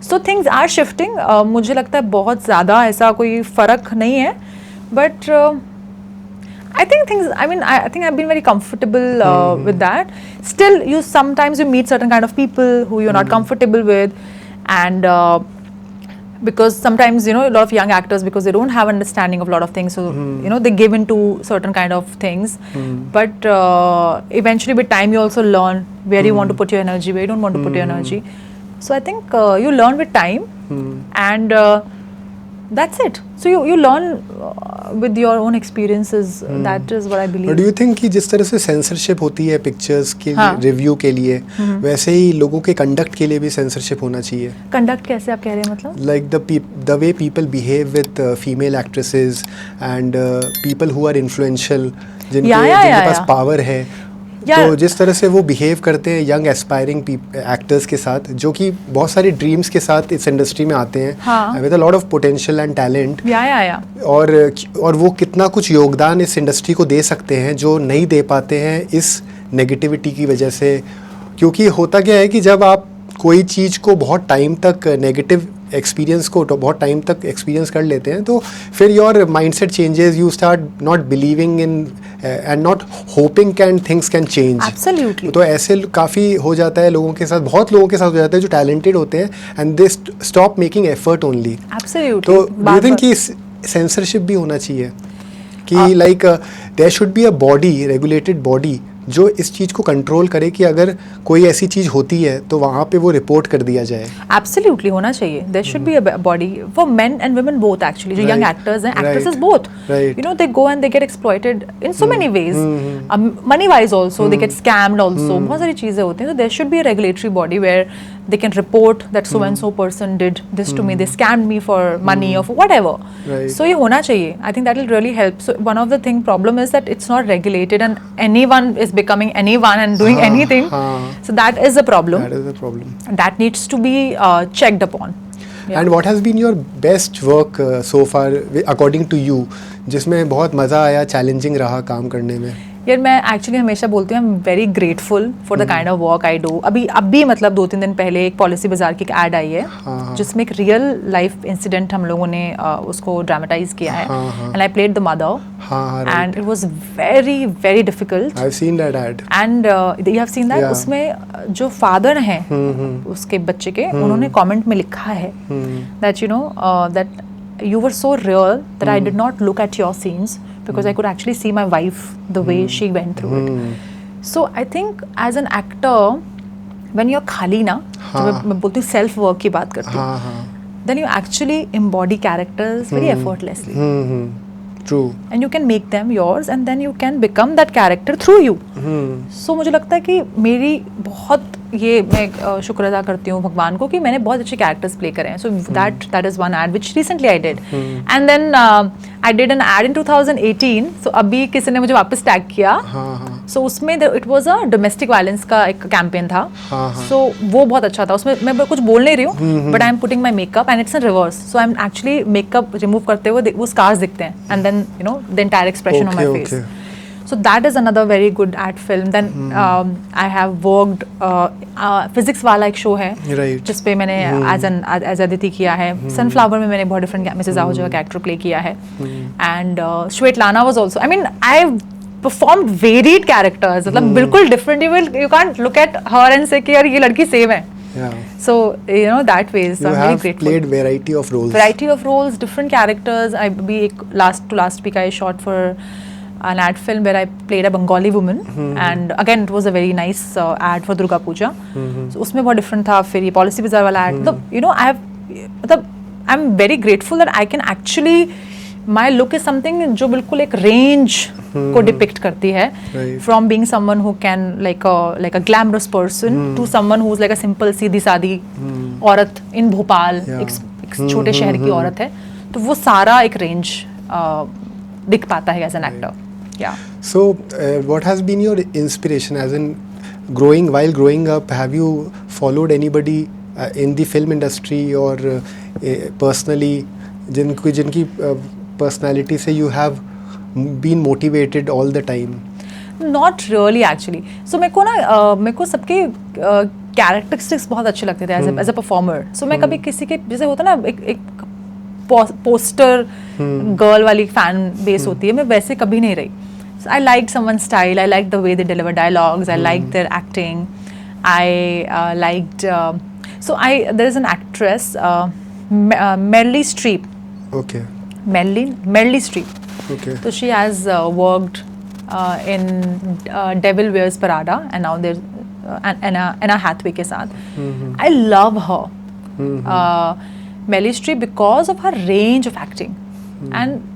So things are shifting. मुझे लगता है बहुत ज़्यादा ऐसा कोई फ़र्क नहीं है, but I think things, I mean, I think I've been very comfortable with that. Still, sometimes you meet certain kind of people who you're not comfortable with, and because sometimes, you know, a lot of young actors, because they don't have understanding of a lot of things, so you know, they give into certain kind of things. But eventually with time you also learn where you want to put your energy, where you don't want to put your energy. So I think you learn with time, and that's it. So you learn with your own experiences. That is what I believe. But do you think कि जिस तरह से censorship होती है pictures के review के लिए, वैसे ही लोगों के कंडक्ट के लिए भी censorship होना चाहिए? कंडक्ट कैसे आप कह रहे हैं मतलब? Like the way people behave with female actresses and people who are influential, जिनके पास पावर है, तो जिस तरह से वो बिहेव करते हैं यंग एस्पायरिंग एक्टर्स के साथ, जो कि बहुत सारी ड्रीम्स के साथ इस इंडस्ट्री में आते हैं with a lot of potential and talent, और वो कितना कुछ योगदान इस इंडस्ट्री को दे सकते हैं जो नहीं दे पाते हैं इस नेगेटिविटी की वजह से. क्योंकि होता क्या है कि जब आप कोई चीज़ को बहुत टाइम तक नेगेटिव एक्सपीरियंस को बहुत टाइम तक एक्सपीरियंस कर लेते हैं, तो फिर your mindset changes, you start not believing in and not hopping can things can change. Absolutely. तो ऐसे काफ़ी हो जाता है लोगों के साथ, बहुत लोगों के साथ हो जाता है जो टैलेंटेड होते हैं, and they stop making effort only. Absolutely. तो डू थिंक कि सेंसरशिप भी होना चाहिए कि like there should be a body, regulated body, जो इस चीज़ को कंट्रोल करे कि अगर कोई ऐसी चीज़ होती है तो वहाँ पे वो रिपोर्ट कर दिया जाए? एब्सोल्युटली होना चाहिए. There should be a body for men and women both actually. जो यंग एक्टर्स हैं, actresses both, you know, they go and they get exploited in so many ways, money wise also, they get scammed also. बहुत सारी चीज़ें होती हैं. तो there should be a regulatory body where they can report that so and so person did this to me, they scammed me for money or for whatever. So ये होना चाहिए. I think that will really help. So one of the problem is that it's not regulated and anyone is becoming anyone and doing anything. So that is a problem. That is a problem. That needs to be checked upon. And what has been your best work so far according to you, जिसमें बहुत मज़ा आया, challenging रहा काम करने में? यार मैं एक्चुअली हमेशा बोलती हूँ, I am very grateful for the kind of work I do. अभी मतलब 2-3 दिन पहले एक पॉलिसी बाजार की एड आई है जिसमें एक रियल लाइफ इंसिडेंट हम लोगों ने उसको ड्रामेटाइज किया है, and I played the mother, and it was very very difficult. I have seen that ad, and you have seen that. उसमें जो फादर हैं उसके बच्चे के, उन्होंने कमेंट में लिखा है that you know that you were so real that I did not look at your scenes because I could actually see my wife the way she went through it. So I think as an actor, when you're khali na, मैं बोलती हूँ self work की बात करती हूँ, then you actually embody characters very effortlessly. True. And you can make them yours and then you can become that character through you. So मुझे लगता है कि मेरी बहुत ये मैं शुक्र अदा करती हूँ भगवान को कि मैंने बहुत अच्छे कैरेक्टर्स प्ले करे हैं. So that is one ad which recently I did, and then I did an ad in 2018. So अभी किसी ने मुझे वापस टैग किया. सो उसमें it was a domestic violence का एक कैंपेन था. सो वो बहुत अच्छा था. उसमें मैं कुछ बोल नहीं रही हूँ, but I am putting my makeup and it's in reverse. So I am actually makeup remove करते हुए वो स्कार्स दिखते हैं, and then you know the entire expression on my face. So that is another very good ad film. Then I have worked physics वाला एक show है जिस पे मैंने as Aditi किया है. Sunflower में मैंने बहुत different Mrs. आहूजा का character play किया है. And Shwetlana was also. I mean I performed varied characters. मतलब बिल्कुल different. You can't look at her and say कि यार ये लड़की same है. Yeah. So you know that way. So I'm very grateful. You have played variety of roles. Variety of roles, different characters. I भी एक last week I shot for an ad film where I played a Bengali woman, and again it was a very nice ad for Durga Puja. So उसमें बहुत different था. फिर ये policy bazaar वाला ad. तो you know I'm very grateful that I can actually my look is something जो बिल्कुल एक range को depict करती है, Right. from being someone who can like a glamorous person to someone who's like a simple सीधी सादी औरत in Bhopal, Yeah. एक छोटे शहर की औरत है, तो वो सारा एक range दिख पाता है as an actor. Yeah. So, what has been your inspiration as in while growing up, have you followed anybody in the film industry or personally जिनकी personality से you have been motivated all the time? Not really actually. So मेरे को सबके characteristics बहुत अच्छे लगते थे as a performer. So मैं कभी किसी के जैसे होता ना एक पोस्टर गर्ल वाली फैन बेस होती है, मैं वैसे कभी नहीं रही. So I liked someone's style. I liked the way they deliver dialogues. I liked their acting. I liked. There is an actress, Meryl Streep. Okay. Meryl Streep. Okay. So she has worked in Devil Wears Prada, and now there's Anna Hathaway के साथ. I love her, Meryl Streep, because of her range of acting, and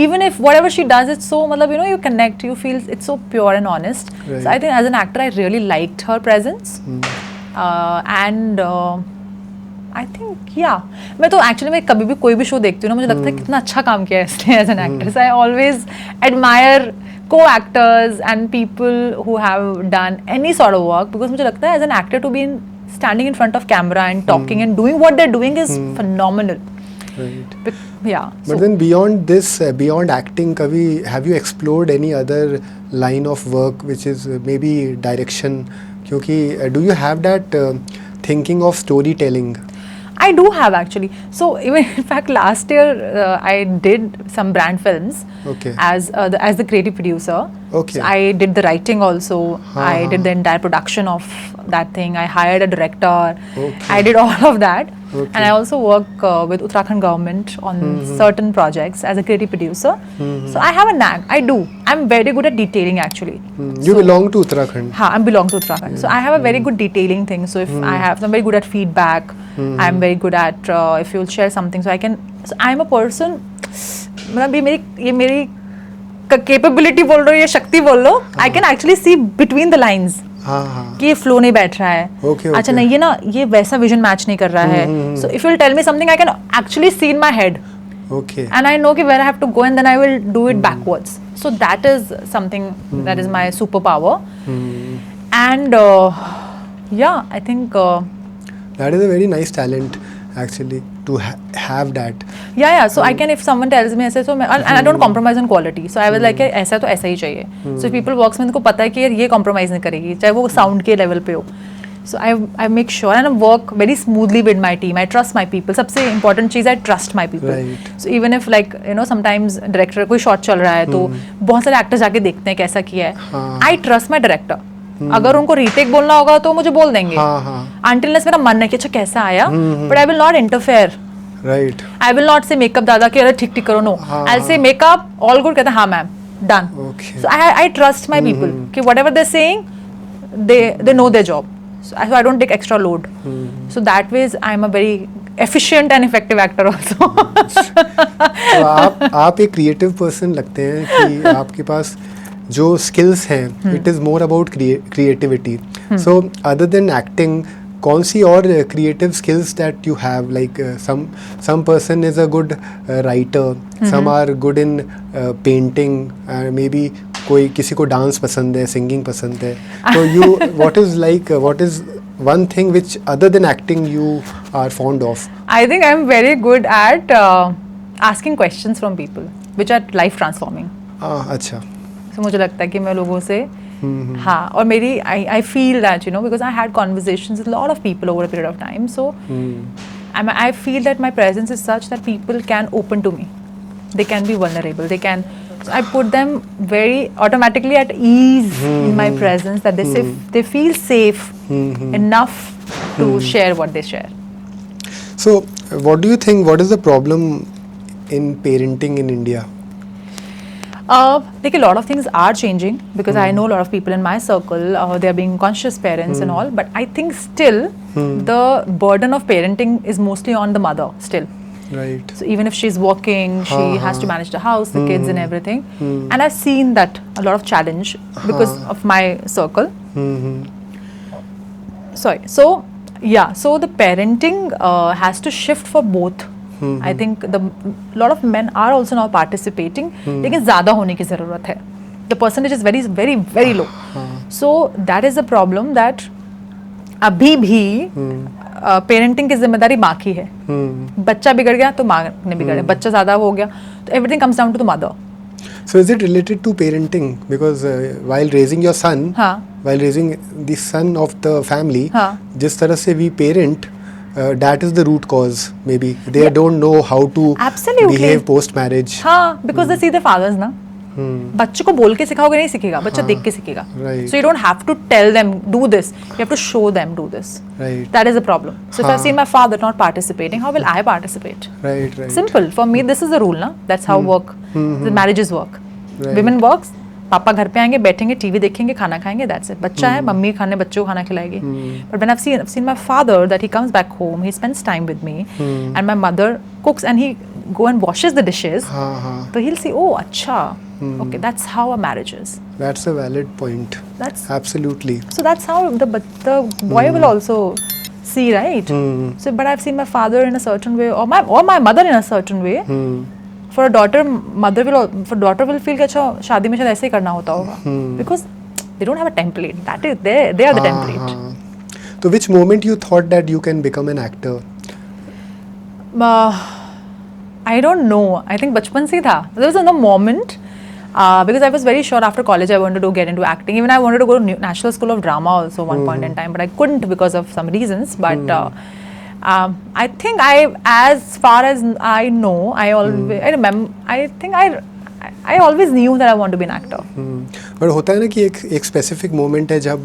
even if whatever she does, it's so मतलब you connect, you feel it's so pure and honest. Right. So I think as an actor, I really liked her presence, and I think मैं तो actually मैं कभी भी कोई भी show देखती हूँ ना, मुझे लगता है कितना अच्छा काम किया है इसने as an actress. I always admire co-actors and people who have done any sort of work, because मुझे लगता है as an actor to be standing in front of camera and talking and doing what they're doing is phenomenal. Right. But then beyond this, beyond acting, kabhi have you explored any other line of work which is maybe direction? क्योंकि do you have that thinking of storytelling? I do have actually. So even in fact last year I did some brand films Okay. as the creative producer. Okay. So I did the writing also. I did the entire production of that thing. I hired a director. Okay. I did all of that. Okay. And I also work with Uttarakhand government on certain projects as a creative producer. So I have a knack. I do. I'm very good at detailing actually. You belong to Uttarakhand. I belong to Uttarakhand. So I have a very good detailing thing. So if I'm very good at feedback. I'm very good at if you'll share something. So I can. So I'm a person. मतलब ये मेरी capability बोल लो, ये शक्ति बोल लो. I can actually see between the lines. हाँ. कि ये फ्लो नहीं बैठ रहा है. Okay, अच्छा okay. नहीं, ये वैसा विजन मैच नहीं कर रहा है. So if you'll tell me something, I can actually see in my head. Okay. And I know कि where I have to go, and then I will do it backwards. So that is something that is my superpower. And I think That is a very nice talent actually to have that. So I can, if someone tells me ऐसे, so and I don't compromise on quality. So I was like ऐसा तो ऐसा ही चाहिए. So if people works में, उनको पता है कि यार ये compromise नहीं करेगी, चाहे वो sound के level पे हो. So I make sure and I work very smoothly with my team. I trust my people. सबसे important चीज़ है trust my people. Right. So even if like sometimes director कोई shot चल रहा है तो बहुत सारे actors जाके देखते हैं कैसा किया है. I trust my director. अगर उनको रीटेक बोलना होगा तो मुझे बोल देंगे. Until मेरा मन है कि अच्छा कैसा आया, but I will not interfere. Right. I will not say makeup दादा कि अरे ठीक करो. No, I'll say makeup all good. कहते हैं हाँ ma'am, done. Okay. So I trust my people कि whatever they're saying, they know their job. So I don't take extra load. So that ways I'm a very efficient and effective actor also. तो आप एक creative person लगते हैं कि आपके पास जो skills हैं, it is more about creativity. So other than acting, कौन सी और creative skills that you have, like some person is a good writer, some are good in painting, maybe कोई किसी को डांस पसंद है, सिंगिंग पसंद है. तो you what is one thing which other than acting you are fond of? I think I'm very good at asking questions from people which are life transforming. अच्छा. So मुझे लगता है कि मैं लोगों से और मेरी I feel that because I had conversations with a lot of people over a period of time, so I feel that my presence is such that people can open to me, they can be vulnerable, so I put them very automatically at ease in my presence, that they feel safe enough to share what they share. So what do you think, what is the problem in parenting in India? Like a lot of things are changing, because I know a lot of people in my circle, they are being conscious parents and all, but I think still the burden of parenting is mostly on the mother still. Right. So even if she's working, she has to manage the house, the kids and everything. And I've seen that a lot of challenge because of my circle. Sorry. So yeah, so the parenting has to shift for both. I think a lot of men are also now participating, लेकिन ज़्यादा होने की ज़रूरत है. The percentage is very, very, very low. So that is the problem that अभी भी parenting की जिम्मेदारी माँ की है. बच्चा बिगड़ गया तो माँ ने बिगड़े, बच्चा ज़्यादा हो गया तो everything comes down to the mother. So is it related to parenting? Because while raising your son, while raising the son of the family, जिस तरह से we parent, that is the root cause. Maybe they don't know how to behave post marriage. हाँ, because they see their fathers ना. बच्चे को बोल के सिखाओगे नहीं सीखेगा, बच्चा देख के सीखेगा. So you don't have to tell them do this. You have to show them do this. Right. That is the problem. So if I've seen my father not participating, how will I participate? Right. Simple. For me, this is the rule, na. That's how work. The marriages work. Right. Women works. पापा घर पे आएंगे, बैठेंगे, TV देखेंगे, खाना खाएंगे. That's it. बच्चा है, मम्मी खाने बच्चों को खाना खिलाएगी. But when I've seen my father that he comes back home, he spends time with me, and my mother cooks and he go and washes the dishes. So he'll see, oh, अच्छा. Okay, that's how a marriage is. That's a valid point. That's absolutely. So that's how the boy will also see, right? So, but I've seen my father in a certain way, or my mother in a certain way. For a daughter, mother will feel कि अच्छा शादी में शायद ऐसे ही करना होता होगा. Because they don't have a template. That is they are the template. So which moment you thought that you can become an actor? I don't know. I think बचपन से ही था. There was no moment. Because I was very sure after college I wanted to get into acting. Even I wanted to go to National School of Drama also one point in time, but I couldn't because of some reasons. But I think as far as I know, I always knew that I want to be an actor. But होता है ना कि एक specific moment है जब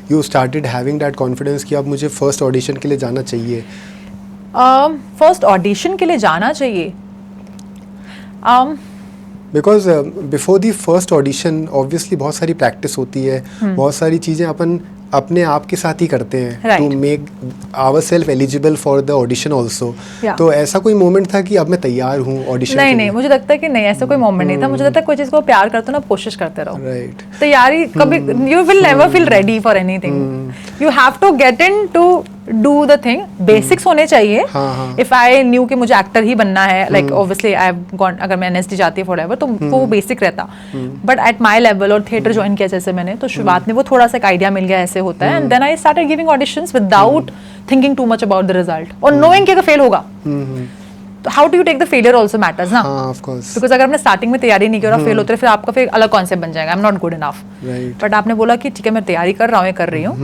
you started having that confidence कि अब मुझे first audition के लिए जाना चाहिए. First audition के लिए जाना चाहिए. Because before the first audition, obviously बहुत सारी practice होती है, बहुत सारी चीज़ें अपन अपने आप के साथ ही करते हैं to make ourselves eligible for the audition also. तो ऐसा कोई moment था कि अब मैं तैयार हूँ audition के लिए? नहीं, मुझे लगता है कि नहीं, ऐसा कोई moment नहीं था. मुझे लगता है कोई चीज़ को प्यार करते हो ना, कोशिश करते रहो. Right. तैयारी कभी you will never feel ready for anything. You have to get in to do the thing. Basics होने चाहिए. If I knew कि मुझे actor ही बनना है, like obviously I've gone, अगर मैं NSD जाती है forever तो वो basic रहता. But at my level और theatre join किया जैसे मैंने, तो शुरुआत में वो थोड़ा सा एक idea मिल गया ऐसे होता है. And then I started giving auditions without thinking too much about the result or knowing कि अगर fail होगा. तो how do you take the failure also matters ना. Of course. Because अगर आपने starting में तैयारी नहीं की और fail होते फिर आपका फिर अलग concept बन जाएगा. I'm not good enough. Right. But आपने बोला कि ठीक है मैं तैयारी कर रही हूँ,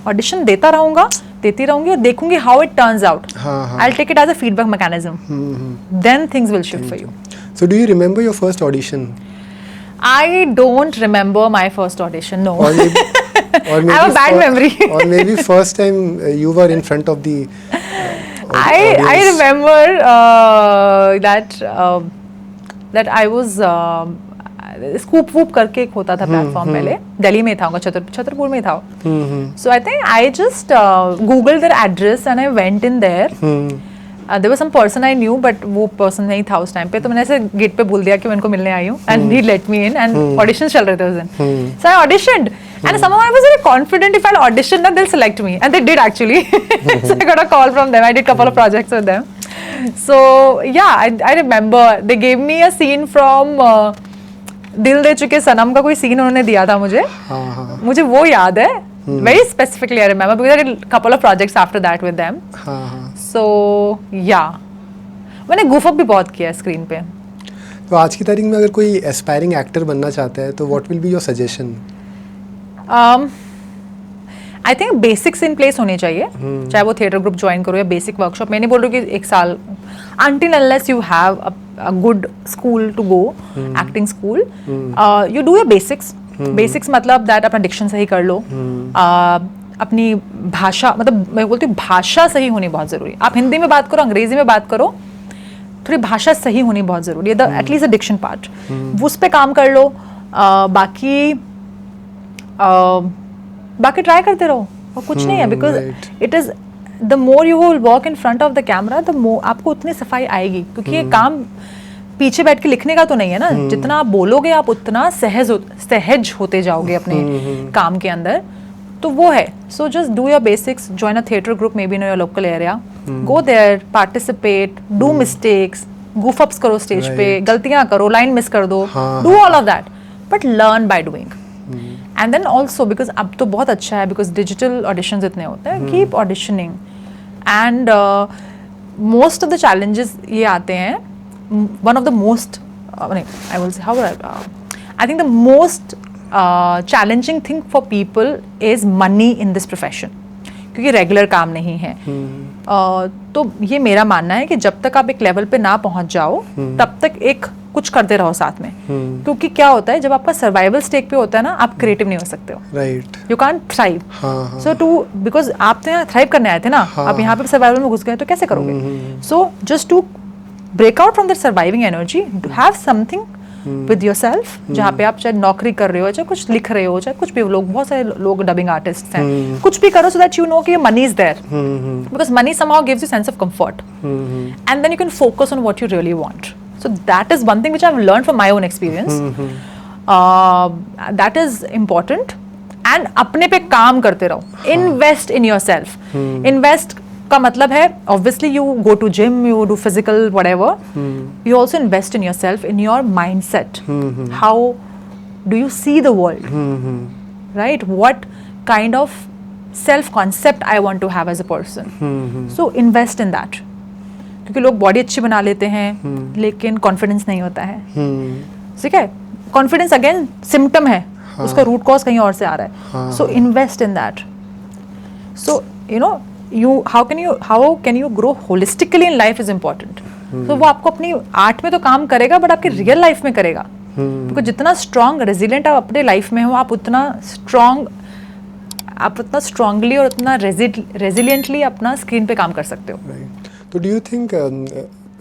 audition देती रहूंगी और देखूंगी how it turns out. I'll take it as a feedback mechanism. Then things will shift for you. So do you remember your first audition? I don't remember my first audition. No. Or maybe I have a bad memory. Or maybe first time you were in front of the. I remember that I was scoop whoop करके एक होता था platform पहले, दिल्ली में था, छतरपुर में था. So I think I just googled their address and I went in there. There was some person I knew, but वो person नहीं था उस टाइम पे, तो मैंने ऐसे गेट पे बोल दिया कि मैं इनको मिलने आई हूँ, and he let me in, and auditions चल रहे थे उस दिन. So I auditioned, and somehow I was very confident if I'll audition, then they'll select me, and they did actually. So I got a call from them. I did a couple of projects with them. So yeah, I remember they gave me a scene from दिल दे चुके सनम का कोई scene उन्होंने दिया था मुझे. मुझे वो याद है. Very specifically I remember because I did a couple of projects after that with them. So yeah, मैंने goof up भी बहुत किया स्क्रीन पे. तो आज की तारीख में अगर कोई एस्पायरिंग एक्टर बनना चाहता है तो what will be your suggestion? I think basics in place होने चाहिए, चाहे वो थिएटर ग्रुप ज्वाइन करो या बेसिक वर्कशॉप. मैं नहीं बोल रही हूँ कि एक साल, until unless you have a good school to go, acting school, you do your basics. Basics मतलब that अपना डिक्शन सही कर लो, अपनी भाषा, मतलब मैं बोलती हूँ भाषा सही होनी बहुत ज़रूरी है. आप हिंदी में बात करो, अंग्रेजी में बात करो, थोड़ी भाषा सही होनी बहुत ज़रूरी है. एटलीस्ट द डिक्शन पार्ट, उस पर काम कर लो. बाकी ट्राई करते रहो और कुछ नहीं है, because it is the more you will work in front of the camera, the more आपको उतनी सफाई आएगी, क्योंकि ये काम पीछे बैठ के लिखने का तो नहीं है ना. जितना आप बोलोगे आप उतना सहज होते जाओगे अपने काम के अंदर. तो वो है. So just do your basics, join a theatre group maybe in your local area, go there, participate, do mistakes, goof ups करो स्टेज पे, गलतियां करो, लाइन मिस कर दो, do all of that, but learn by doing. And then also because अब तो बहुत अच्छा है, बिकॉज डिजिटल ऑडिशंस इतने होते हैं, keep auditioning. And most of the challenges ये आते हैं, one of the most, I will say how I think the most challenging thing for people is money in this profession, क्योंकि regular काम नहीं है. तो ये मेरा मानना है कि जब तक आप एक लेवल पे ना पहुंच जाओ तब तक एक कुछ करते रहो साथ में. क्योंकि क्या होता है, जब आपका सर्वाइवल स्टेक पे होता है ना, आप क्रिएटिव नहीं हो सकते हो. Right. You can't thrive. So to, because आप तो यहाँ थ्राइव करने आए थे ना, आप यहाँ पे सर्वाइवल में घुस गए तो कैसे करोगे. So just to break out from that surviving energy, to have something with yourself, जहाँ पे आप चाहे नौकरी कर रहे हो, चाहे कुछ लिख रहे हो, चाहे कुछ भी. लोग, बहुत सारे लोग डबिंग आर्टिस्ट हैं, कुछ भी करो, सो दैट यू नो कि money is there, because money somehow gives you sense of comfort, and then you can focus on what you really want. So that is one thing which I have learned from my own experience. That is important. And अपने पे काम करते रहो. Invest in yourself. Invest का मतलब है obviously you go to gym, you do physical whatever, you also invest in yourself, in your mindset. How do you see the world, right? What kind of self concept I want to have as a person. So invest in that. क्योंकि लोग body अच्छी बना लेते हैं लेकिन confidence नहीं होता है. ठीक है, कॉन्फिडेंस अगेन सिम्टम है, उसका रूट कॉज कहीं और से आ रहा है. So invest in that. So you know, how can you grow holistically in life is important. So वो आपको अपनी आर्ट में तो काम करेगा, बट आपकी रियल लाइफ में करेगा. क्योंकि जितना स्ट्रॉन्ग रेजिलिएंट आप अपने लाइफ में हो, आप उतना स्ट्रांगली और उतना रेजिलिएंटली अपना स्क्रीन पे काम कर सकते हो. तो do you think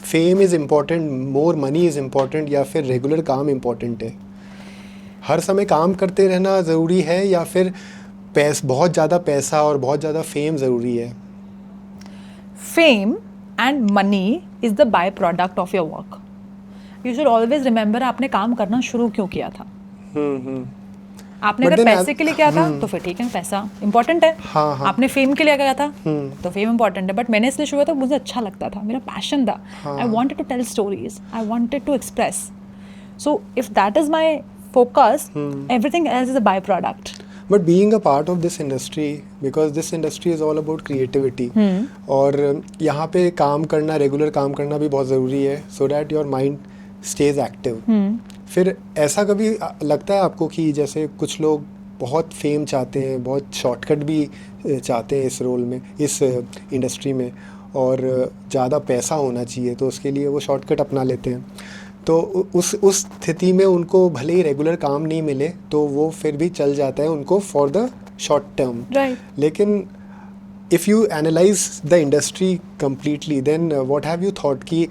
fame is important, more money is important, या फिर रेगुलर काम इम्पोर्टेंट है? हर समय काम करते रहना ज़रूरी है, या फिर बहुत ज़्यादा पैसा और बहुत ज़्यादा फेम ज़रूरी है? Fame and money is the byproduct of your work. You should always remember आपने काम करना शुरू क्यों किया था. आपने अगर पैसे के लिए किया था तो फिर ठीक है, पैसा इम्पोर्टेंट है. आपने फेम के लिए किया था तो फेम इम्पोर्टेंट है. बट मैंने इसलिए शुरू किया था, मुझे अच्छा लगता था, मेरा पैशन था. I wanted to tell stories, I wanted to express. So if that is my focus, everything else is a by product. But being a part of this industry, because this industry is all about creativity, और यहाँ पे काम करना, regular काम करना भी बहुत ज़रूरी है, so that your mind stays active. फिर ऐसा कभी लगता है आपको कि जैसे कुछ लोग बहुत फेम चाहते हैं, बहुत शॉर्टकट भी चाहते हैं इस रोल में, इस इंडस्ट्री में, और ज़्यादा पैसा होना चाहिए तो उसके लिए वो शॉर्टकट अपना लेते हैं, तो उस स्थिति में उनको भले ही रेगुलर काम नहीं मिले तो वो फिर भी चल जाता है उनको फॉर द शॉर्ट टर्म. लेकिन if you analyse the industry completely, then what have you thought कि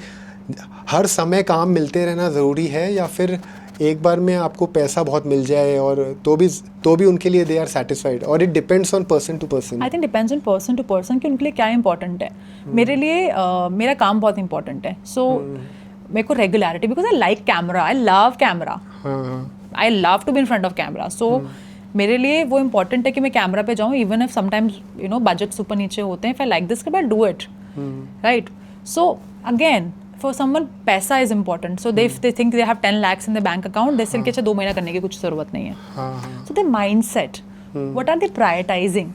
हर समय काम मिलते रहना ज़रूरी है, या फिर एक बार में आपको पैसा बहुत मिल जाए और तो भी उनके लिए दे आर सेटिस्फाइड, और it depends on person to person? I think depends on person to person कि उनके लिए क्या इंपॉर्टेंट है. मेरे लिए मेरा काम बहुत इंपॉर्टेंट है. सो मेरे को regularity, because I like camera, I love camera, I love to be in front of camera. So मेरे लिए वो इम्पोर्टेंट है कि मैं कैमरा पे जाऊँ, even if sometimes you know budget ऊपर नीचे होते हैं. If I like this I do it, right. So again for someone पैसा is important. So they think they have 10 lakhs in the bank account, they सिर्फ 2 महीना करने की कुछ ज़रूरत नहीं है. So the mind set, what are they prioritising,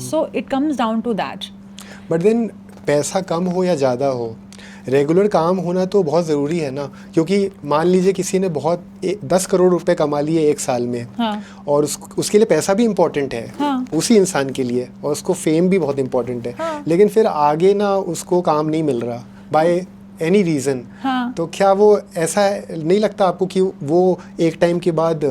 so it comes down to that. But then पैसा कम हो या ज़्यादा हो, रेगुलर काम होना तो बहुत ज़रूरी है ना. क्योंकि मान लीजिए किसी ने बहुत 10 करोड़ रुपए कमा लिए एक साल में, और उसके लिए पैसा भी इम्पोर्टेंट है, उसी इंसान के लिए, और उसको फेम भी बहुत इम्पोर्टेंट है. लेकिन फिर आगे ना उसको काम नहीं मिल रहा बाय एनी रीज़न, तो क्या वो ऐसा नहीं लगता आपको कि वो एक टाइम के बाद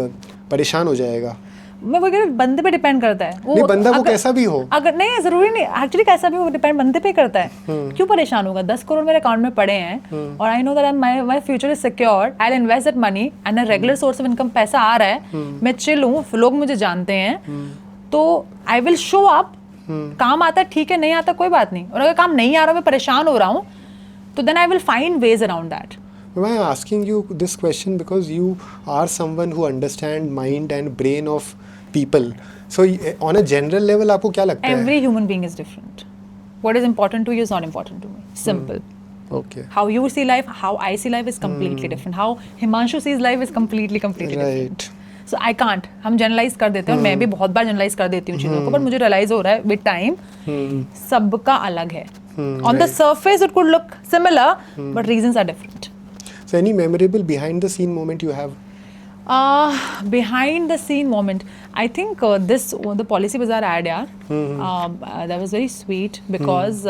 परेशान हो जाएगा? मैं वो बंदे पे डिपेंड करता है. वो बंदा वो कैसा भी हो, अगर नहीं जरूरी नहीं, एक्चुअली कैसा भी हो, डिपेंड बंदे पे करता है. क्यों परेशान होगा? 10 करोड़ मेरे अकाउंट में पड़े हैं और I know that my future is secured, I will invest that money and a regular source of income, पैसा आ रहा है, मैं चिल हूँ, लोग मुझे जानते हैं, तो आई विल शो अप काम आता है ठीक है, नहीं आता कोई बात नहीं, और अगर काम नहीं आ रहा, मैं परेशान हो रहा हूँ, तो then I will find ways around that. I'm asking you this question because you are someone who understand mind and brain of people. So on a general level आपको क्या लगता है? Every human being is different. What is important to you is not important to me. Simple. Okay. How you see life, how I see life is completely different. How Himanshu sees life is completely different. Right. So I can't. हम generalize कर देते हैं, और मैं भी बहुत बार generalize कर देती हूँ चीज़ों को, पर मुझे realize हो रहा है with time, सबका अलग है. On the surface it could look similar, but reasons are different. So any memorable behind the scene moment you have? Behind the scene moment, I think the Policy Bazaar ad, that was very sweet because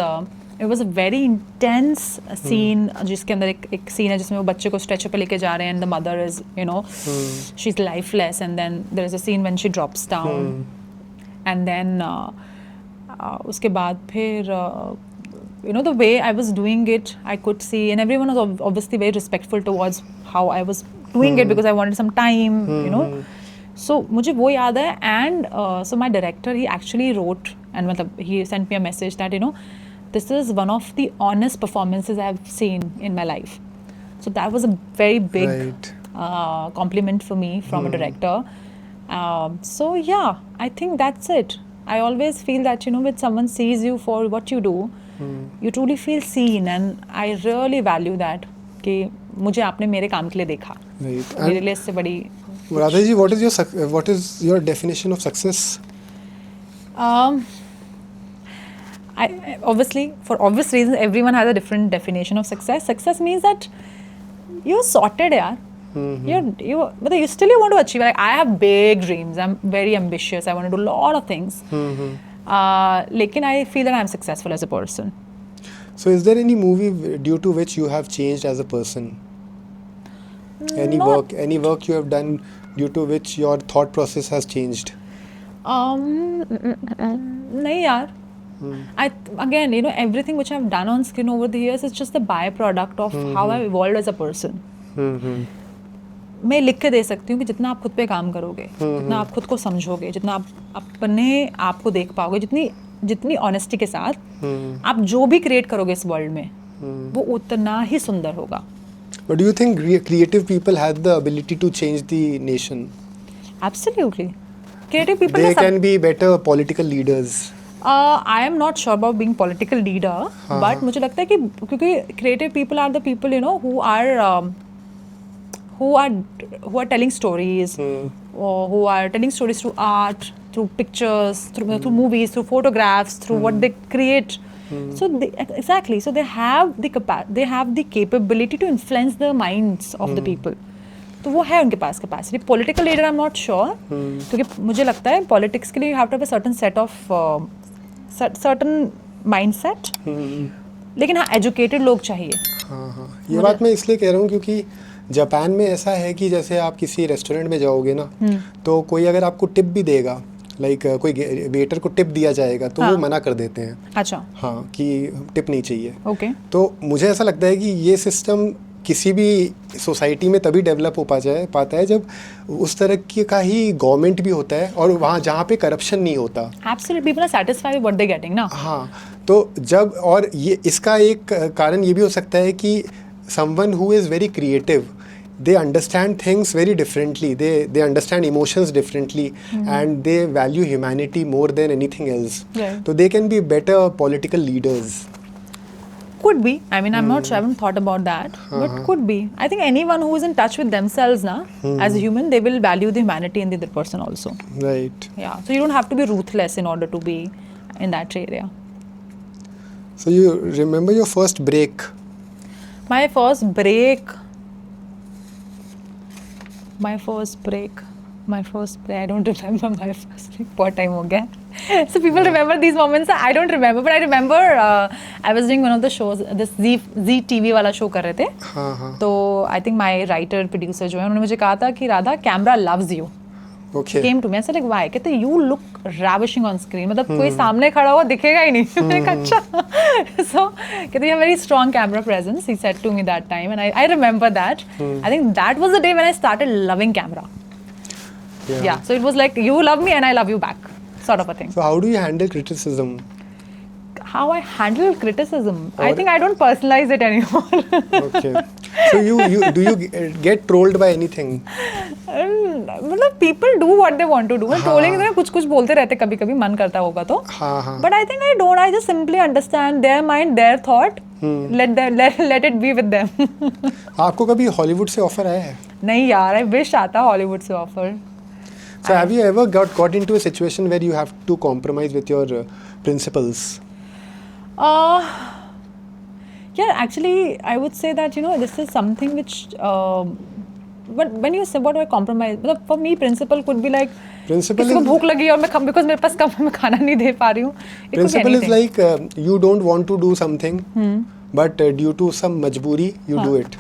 it was a very intense scene. जिसके अंदर एक scene है जिसमें वो बच्चे को stretcher पे लेके जा रहे हैं, and the mother is, she's lifeless, and then there is a scene when she drops down, and then उसके बाद फिर the way I was doing it, I could see, and everyone was obviously very respectful towards how I was doing it because I wanted some time, So मुझे वो याद है, and so my director, he actually wrote, and मतलब he sent me a message that this is one of the honest performances I have seen in my life. So that was a very big compliment for me from a director. So yeah, I think that's it. I always feel that when someone sees you for what you do, you truly feel seen, and I really value that. कि मुझे आपने मेरे काम के लिए देखा. मेरे लिए इससे बड़ी. Radha ji, what is your definition of success? Obviously, for obvious reasons, everyone has a different definition of success. Success means that you're sorted, yaar. But you still want to achieve. Like, I have big dreams. I'm very ambitious. I want to do a lot of things. Lekin I feel that I'm successful as a person. So is there any movie due to which you have changed as a person? Any work you have done due to which your thought process has changed? नहीं यार. Again, everything which I've done on screen over the years is just the byproduct of how I've evolved as a person. मैं लिख के दे सकती हूँ कि जितना आप खुद पे काम करोगे, जितना आप खुद को समझोगे, जितना आप अपने आप को देख पाओगे, जितनी ऑनेस्टी के साथ आप जो भी क्रिएट करोगे इस वर्ल्ड में, वो उतना ही सुंदर होगा. But do you think creative people have the ability to change the nation? Absolutely. Creative people can be better political leaders. I am not sure about being political leader, but मुझे लगता है कि क्योंकि creative people are the people who are telling stories, or who are telling stories through art, through pictures, through movies, through photographs, through what they create. So they have the capability to influence the minds of the people. तो वो है उनके पास capacity. Political leader I am not sure, क्योंकि मुझे लगता है politics के लिए you have to have a certain set of certain mindset. लेकिन हाँ, एजुकेटेड लोग चाहिए. हाँ, ये बात मैं इसलिए कह रहा हूँ क्योंकि जापान में ऐसा है कि जैसे आप किसी रेस्टोरेंट में जाओगे ना, तो कोई अगर आपको टिप भी देगा, कोई वेटर को टिप दिया जाएगा, तो वो मना कर देते हैं. अच्छा. हाँ, कि टिप नहीं चाहिए. ओके. तो मुझे ऐसा लगता है कि ये सिस्टम किसी भी सोसाइटी में तभी डेवलप हो पाता है जब उस तरह का ही गवर्नमेंट भी होता है, और वहाँ जहाँ पे करप्शन नहीं होता. Absolutely, people are satisfied with what they're getting ना. हाँ, तो जब, और ये इसका एक कारण ये भी हो सकता है कि someone who is very creative, they understand things very differently, they understand emotions differently, and they value humanity more than anything else. Right. So they can be better political leaders. Could be. I mean, I'm not sure. I haven't thought about that, but could be. I think anyone who is in touch with themselves now, as a human, they will value the humanity in the other person also. Right. Yeah. So you don't have to be ruthless in order to be in that area. So you remember your first break? My first break. I don't remember my first break. बहुत time हो गया. So people remember these moments. I don't remember, but I remember I was doing one of the shows. This Z TV वाला show कर रहे थे. हाँ. तो I think my writer producer जो है, उन्होंने मुझे कहा था कि Radha, camera loves you. Okay. Came to me. I said like, why? कहते you look ravishing on screen. मतलब कोई सामने खड़ा हुआ दिखेगा ही नहीं. मैंने कहा अच्छा. So कहते you have very strong camera presence. He said to me that time, and I remember that. I think that was the day when I started loving camera. Yeah. So it was like you love me and I love you back. sort of a thing. So how do you handle criticism? How I handle criticism, I think I don't personalize it anymore. Okay. So you do you get trolled by anything? मतलब people do what they want to do. Trolling में कुछ कुछ बोलते रहते कभी कभी मन करता होगा तो. हाँ. But I think I don't. I just simply understand their mind, their thought. Let it be with them. आपको कभी हॉलीवुड से ऑफर आया है? नहीं यार, I wish आता हॉलीवुड से offer. So have you ever got into a situation where you have to compromise with your principles? Yeah, actually, I would say that this is something which. But when you say what do I compromise, for me principle could be like. Principle किसी को भूख लगी और मैं because मेरे पास कम मैं खाना नहीं दे पा रही हूँ. Principle is like you don't want to do something, but due to some majburi you do it.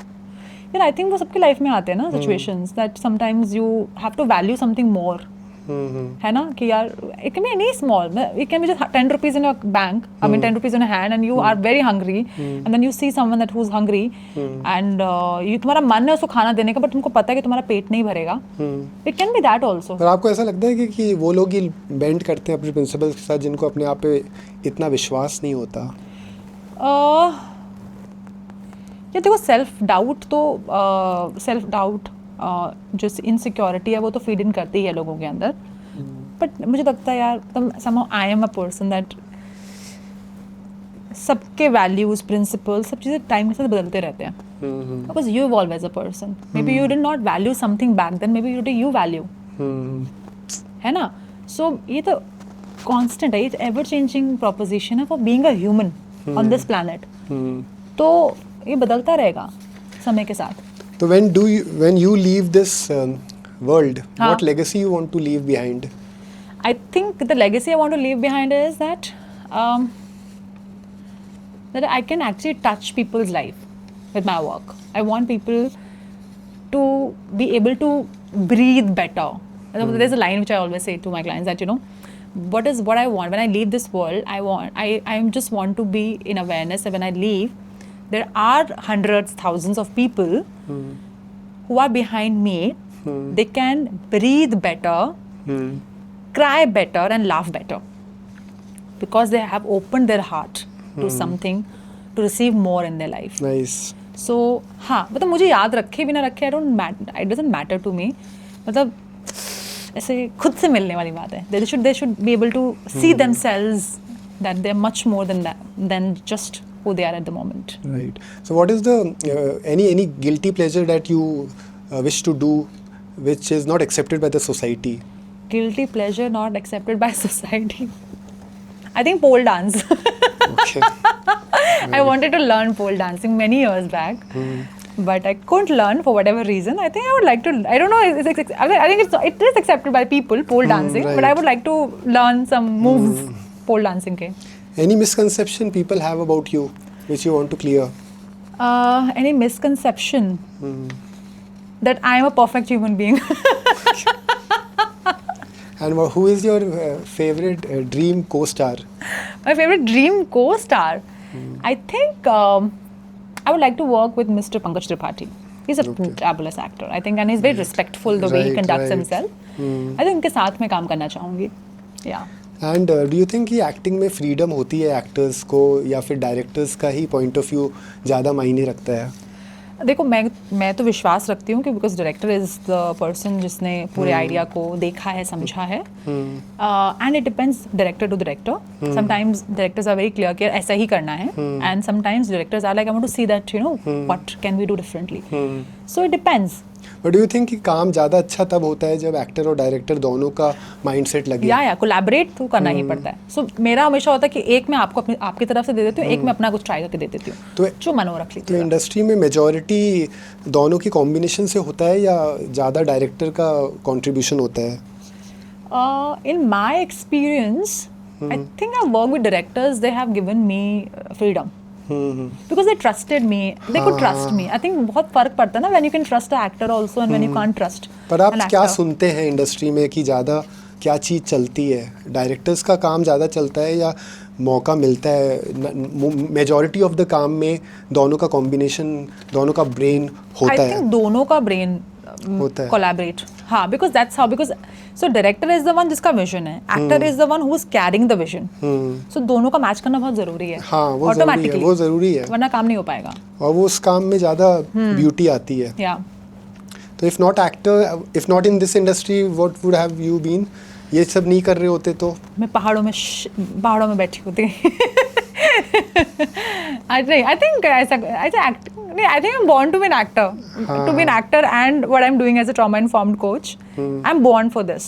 Yeah, I think वो सबकी लाइफ में आते हैं ना situations that sometimes you have to value something more. है ना कि यार it can be any small, it can be just 10 rupees in your bank, I mean 10 rupees in your hand and you are very hungry and then you see someone that who's hungry and you तुम्हारा मन है उसको खाना देने का but तुमको पता है कि तुम्हारा पेट नहीं भरेगा. It can be that also. पर आपको ऐसा लगता है कि वो लोग ही बेंड करते हैं अपने प्रिंसिपल्स के साथ जिनको अपने आप पे इतना विश्वास नहीं होता? ये देखो सेल्फ डाउट जो इनसिक्योरिटी है वो तो फीड इन करती है लोगों के अंदर. बट मुझे लगता है यार somehow I am a person that सबके वैल्यूज प्रिंसिपल्स सब चीज़ें टाइम के साथ बदलते रहते हैं. Because you evolve as a person. Maybe you did not value something back then, maybe you value. है ना. सो ये तो कॉन्स्टेंट है, ये एवर चेंजिंग प्रोपोजिशन है for being a human on this planet. तो ये बदलता रहेगा समय के साथ. So when you leave this world, what legacy you want to leave behind? I think the legacy I want to leave behind is that that I can actually touch people's life with my work. I want people to be able to breathe better. There's a line which I always say to my clients that what I want when I leave this world. I just want to be in awareness that when I leave, there are hundreds, thousands of people who are behind me. They can breathe better, cry better and laugh better because they have opened their heart to something to receive more in their life. Nice. So हाँ, मतलब मुझे याद रखे भी ना रखे, it doesn't matter to me. मतलब ऐसे खुद से मिलने वाली बात है. They should be able to see themselves that they're much more than just who they are at the moment. Right. So what is the any guilty pleasure that you wish to do which is not accepted by the society? Guilty pleasure not accepted by society. I think pole dance. Okay. I wanted to learn pole dancing many years back. But I couldn't learn for whatever reason. I think I would like to. I don't know. I think it is accepted by people pole dancing, right. but I would like to learn some moves pole dancing ke. Any misconception people have about you which you want to clear? Any misconception that I am a perfect human being. And who is your favorite dream co-star? My favorite dream co-star. I think I would like to work with Mr. Pankaj Tripathi. He's a fabulous actor, I think, and he's very respectful the way he conducts himself. I think उनके साथ में काम करना चाहूँगी. Yeah. And do you think कि acting में freedom होती है एक्टर्स को या फिर डायरेक्टर्स का ही पॉइंट ऑफ व्यू ज़्यादा मायने रखता है? देखो मैं तो विश्वास रखती हूँ कि because director is the person जिसने पूरे आइडिया को देखा है, समझा है. And it depends director to director. Sometimes directors are very clear कि ऐसा ही करना है and sometimes directors are like I want to see that what can we do differently. So it depends. But do you think कि काम ज़्यादा अच्छा तब होता है जब एक्टर और डायरेक्टर दोनों का माइंडसेट लगे? या कोलैबोरेट तो करना ही पड़ता है. सो मेरा हमेशा होता है कि एक मैं आपको आपकी तरफ से दे देती हूँ, एक मैं अपना कुछ ट्राई करके दे देती हूँ, तो जो मन हो रख लीजिए. तो इंडस्ट्री में मेजॉरिटी दोनों की कॉम्बिनेशन से होता है या ज़्यादा डायरेक्टर का कॉन्ट्रीब्यूशन होता है? In my experience I think I work with directors, they have given me freedom. Because they trusted me, they could trust me. I think बहुत फर्क पड़ता है ना when you can trust an actor also and when you can't trust. पर आप क्या सुनते हैं इंडस्ट्री में कि ज़्यादा क्या चीज़ चलती है? डायरेक्टर्स का काम ज़्यादा चलता है या मौका मिलता है? मेजॉरिटी ऑफ द काम में दोनों का कॉम्बिनेशन, दोनों का ब्रेन होता है. I think दोनों का ब्रेन होता है. कोलैबोरेट. हाँ, because that's how, because so director is the one जिसका विजन है, actor is the one who is carrying the vision. So दोनों का मैच करना बहुत जरूरी है. हाँ, वो जरूरी है, वो जरूरी है, वरना काम नहीं हो पाएगा. और वो उस काम में ज़्यादा ब्यूटी आती है. या तो if not in this industry, what would have you been? ये सब नहीं कर रहे होते तो? मैं पहाड़ों में बैठी होती. I think I'm born to be an actor. To be an actor and what I'm doing as a trauma informed coach. I'm born for this.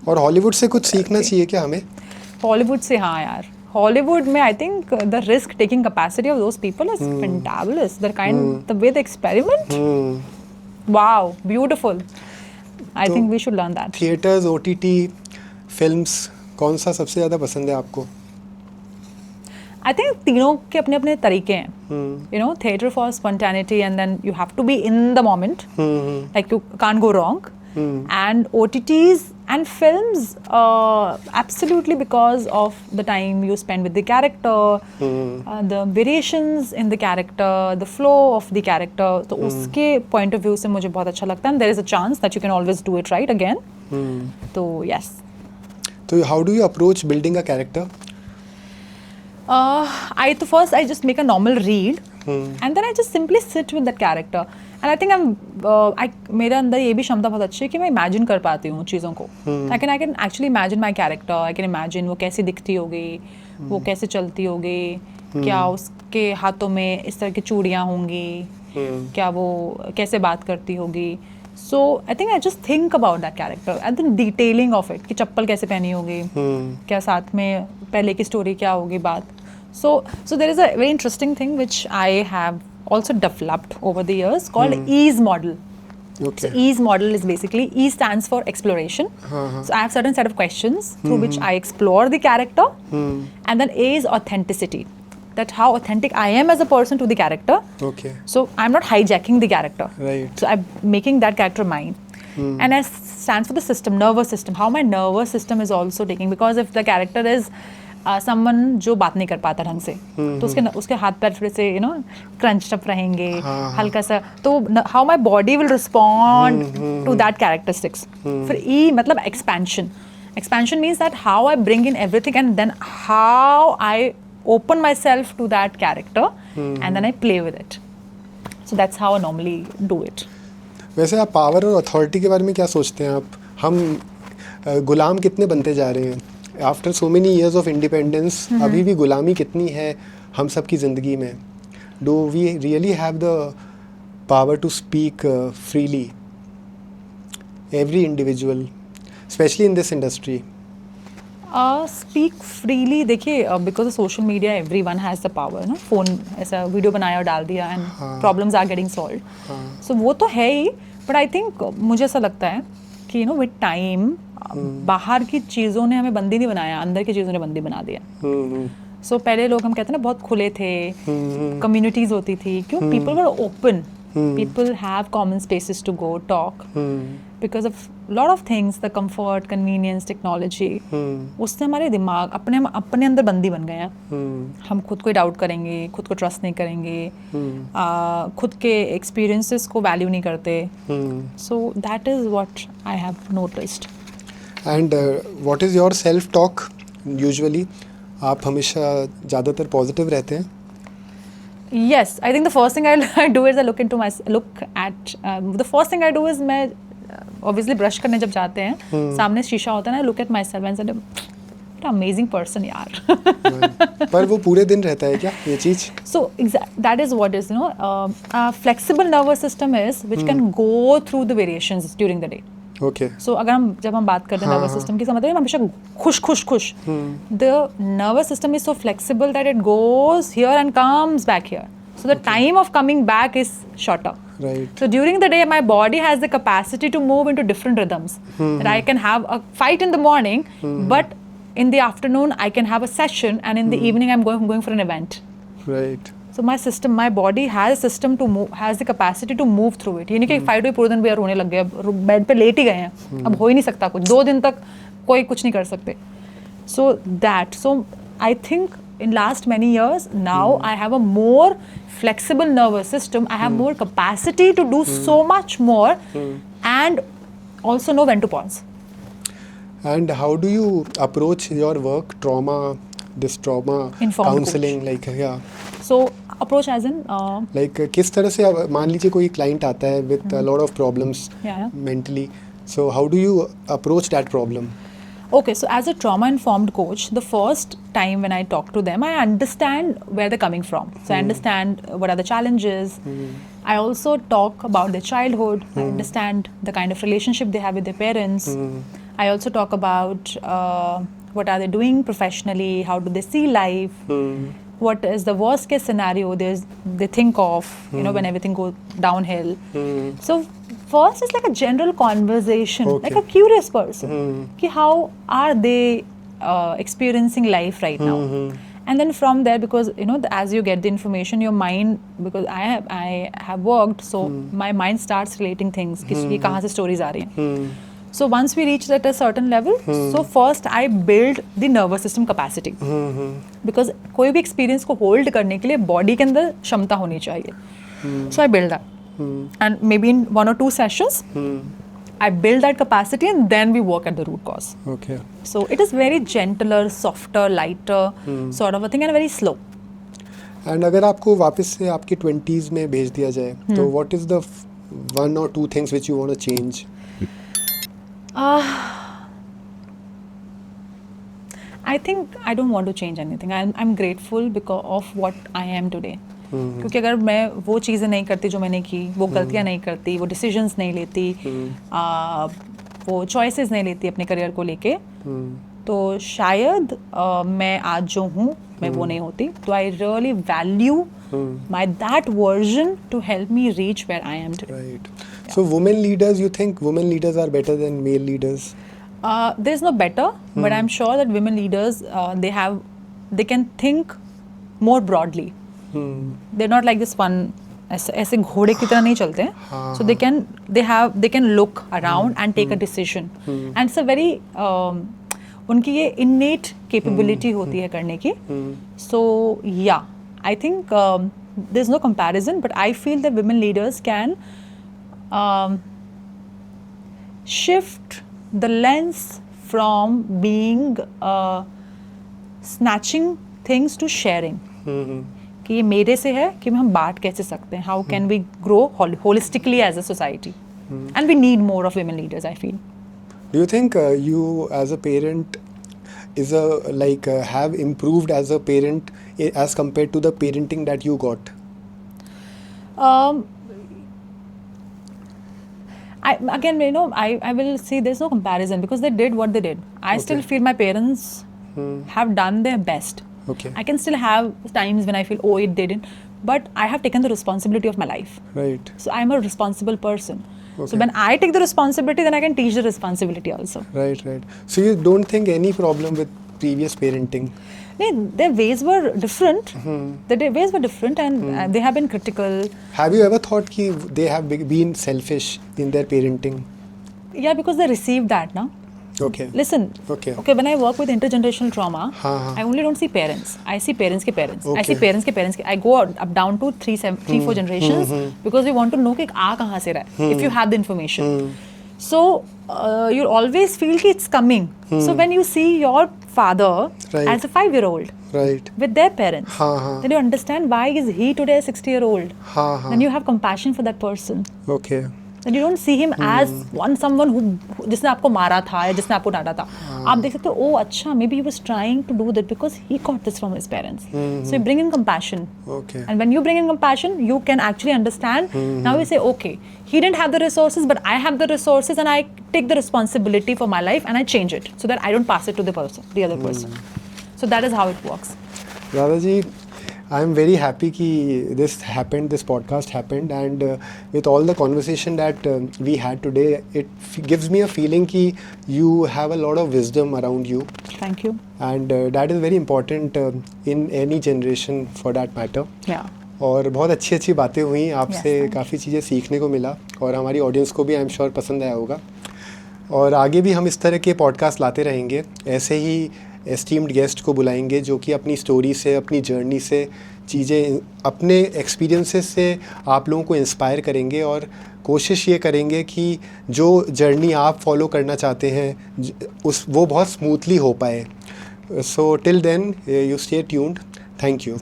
और हॉलीवुड से कुछ सीखना चाहिए क्या हमें? हॉलीवुड से हाँ यार. हॉलीवुड में I think the risk taking capacity of those people is fantabulous. The way they experiment. Wow, beautiful. I think we should learn that. Theatres, OTT, films, कौन सा सबसे ज़्यादा पसंद है आपको? I think तीनों के अपने अपने तरीके हैं. You know, theatre for spontaneity and then you have to be in the moment. Like you can't go wrong. And OTTs and films, absolutely because of the time you spend with the character, the variations in the character, the flow of the character. तो उसके point of view से मुझे बहुत अच्छा लगता है. And there is a chance that you can always do it right again. तो yes. So how do you approach building a character? First I just make a normal read and then I just simply sit with that character and I think मेरे अंदर ये भी क्षमता बहुत अच्छी है कि मैं imagine कर पाती हूँ चीज़ों को. I can actually imagine my character. I can imagine वो कैसी दिखती होगी, वो कैसे चलती होगी, क्या उसके हाथों में इस तरह की चूड़ियाँ होंगी, क्या वो कैसे बात करती होगी. So I think I just think about that character and the detailing of it कि चप्पल कैसे पहनी होगी, क्या साथ में पहले की स्टोरी क्या होगी बात. So there is a very interesting thing which I have also developed over the years called EASE model. Okay. So EASE model is basically, E stands for exploration. So I have certain set of questions through which I explore the character, and then A is authenticity. That how authentic I am as a person to the character. Okay. So I'm not hijacking the character. Right. So I'm making that character mine. And S stands for the system, nervous system. How my nervous system is also taking, because if the character is someone जो बात नहीं कर पाता ढंग से, तो उसके हाथ पैर थोड़े से क्रंच्ड अप रहेंगे, हल्का सा, तो how my body will respond to that characteristics. फिर E मतलब expansion. Expansion means that how I bring in everything and then how I open myself to that character and then I play with it. So that's how I normally do it. वैसे आप power और authority के बारे में क्या सोचते हैं आप? हम गुलाम कितने बनते जा रहे हैं? After so many years of independence अभी भी गुलामी कितनी है हम सब की ज़िंदगी में? Do we really have the power to speak freely, every individual, specially in this industry? Speak freely, देखिए because of social media everyone has the power ना. फ़ोन ऐसा वीडियो बनाया और डाल दिया and problems are getting solve. So वो तो है ही, बट आई थिंक मुझे ऐसा लगता है कि विद टाइम बाहर की चीज़ों ने हमें बंदी नहीं बनाया, अंदर की चीज़ों ने बंदी बना दिया. सो पहले लोग हम कहते हैं ना बहुत खुले थे, कम्युनिटीज़ होती थी, क्यों? People were open, people have common spaces to go talk because of lot of things, the comfort, convenience, technology. उससे हमारे दिमाग अपने अंदर बंदी बन गए हैं. हम खुद को डाउट करेंगे, खुद को ट्रस्ट नहीं करेंगे, खुद के एक्सपीरियंसेस को वैल्यू नहीं करते. So that is what I have noticed. And what is your self talk usually? आप हमेशा ज़्यादातर पॉजिटिव रहते हैं? Yes, I think the first thing I do is I look at the first thing I do is मैं obviously brush करने जब जाते हैं, सामने शीशा होता है ना, look at myself and say what an amazing person यार. पर वो पूरे दिन रहता है क्या ये चीज़? So that is what is flexible nervous system is which can go through the variations during the day. Okay. So जब हम बात करते हैं नर्वस सिस्टम की, मतलब हमेशा खुश. The nervous system is so flexible that it goes here and comes back here. So the time of coming back is shorter. Right. So during the day, my body has the capacity to move into different rhythms. And I can have a fight in the morning, but in the afternoon I can have a session, and in the evening I'm going for an event. Right. So my body has a system to move, has the capacity to move through it. ये नहीं कि fight हुई पूरे दिन भी यार रोने लग गए, अब बेड पे लेट ही गए हैं, अब हो ही नहीं सकता कुछ, 2 दिन तक कोई कुछ नहीं कर सकते. So I think in last many years now I have a more flexible nervous system. I have more capacity to do so much more and also know when to pause. And how do you approach your work, this trauma Informed counseling, like yeah, So approach as in like किस तरह से मान लीजिए कोई client आता है with a lot of problems Yeah. mentally, so how do you approach that problem? Okay, so as a trauma informed coach, the first time when I talk to them, I understand where they're coming from. So I understand what are the challenges. I also talk about their childhood. I understand the kind of relationship they have with their parents. I also talk about what are they doing professionally, how do they see life, what is the worst case scenario they think of, you know, when everything goes downhill. So first is like a general conversation, Okay. like a curious person. Ki how are they experiencing life right now? And then from there, because you know, as you get the information, your mind, because I have worked, so my mind starts relating things. कि ये कहाँ से stories आ रही हैं. So once we reach at a certain level, so first I build the nervous system capacity. Because कोई भी experience को hold करने के लिए body के अंदर क्षमता होनी चाहिए. So I build that. And maybe in 1 or 2 sessions, I build that capacity and then we work at the root cause. Okay. So it is very gentler, softer, lighter sort of a thing and very slow. And अगर आपको वापस से आपके 20s में भेज दिया जाए, तो what is the 1 or 2 things which you want to change? I think I don't want to change anything. I'm grateful because of what I am today. क्योंकि अगर मैं वो चीज़ें नहीं करती जो मैंने की, वो गलतियाँ नहीं करती, वो डिसीजंस नहीं लेती, वो चॉइसेस नहीं लेती अपने करियर को लेके, तो शायद मैं आज जो हूँ मैं वो नहीं होती. तो I really value my that version to help me reach where I am today. Right. So women leaders, you think women leaders are better than male leaders? There's no better, but I'm sure that women leaders they can think more broadly. They're not like this one ऐसे घोड़े की तरह नहीं चलते हैं. So they can look around and take a decision. And it's a very उनकी ये innate capability होती है करने की. So yeah, I think there's no comparison, but I feel that women leaders can shift the lens from being snatching things to sharing. कि ये मेरे से है कि हम बांट कैसे सकते हैं. How can we grow holistically as a society? And we need more of women leaders, I feel. Do you think you as a parent have improved as a parent as compared to the parenting that you got? I will say there's no comparison because they did what they did. I still feel my parents have done their best. Okay. I can still have times when I feel, oh, it didn't. But I have taken the responsibility of my life. Right. So I'm a responsible person. Okay. So when I take the responsibility, then I can teach the responsibility also. Right. So you don't think any problem with previous parenting? Their ways were different. Their ways were different and they have been critical. Have you ever thought that they have been selfish in their parenting? Yeah, because they received that, no? Okay. Listen. Okay. When I work with intergenerational trauma, I only don't see parents. I see parents ke parents. Okay. I see parents ke parents. I go up down to 3-4 generations because we want to know कि आ कहाँ से रहा है. If you have the information. So you always feel कि it's coming. So when you see your father as a 5-year-old with their parents, then you understand why is he today a 60-year-old. Then you have compassion for that person. Okay. Then you don't see him as someone who जिसने आपको मारा था या जिसने आपको डांटा था. आप देख सकते हो, oh अच्छा, maybe he was trying to do that because he got this from his parents. So you bring in compassion. Okay. And when you bring in compassion, you can actually understand. Now you say, okay, he didn't have the resources, but I have the resources, and I take the responsibility for my life and I change it so that I don't pass it to the other person. So that is how it works. Radha ji, I am very happy that this podcast happened, and with all the conversation that we had today, it gives me a feeling that you have a lot of wisdom around you. Thank you. And that is very important in any generation for that matter. Yeah. और बहुत अच्छी बातें हुई आपसे. Yes, काफ़ी चीज़ें सीखने को मिला और हमारी ऑडियंस को भी आई एम श्योर पसंद आया होगा. और आगे भी हम इस तरह के पॉडकास्ट लाते रहेंगे. ऐसे ही एस्टीम्ड गेस्ट को बुलाएंगे जो कि अपनी स्टोरी से, अपनी जर्नी से, चीज़ें अपने एक्सपीरियंसेस से आप लोगों को इंस्पायर करेंगे और कोशिश ये करेंगे कि जो जर्नी आप फॉलो करना चाहते हैं वो बहुत स्मूथली हो पाए. So till then you stay tuned. Thank you.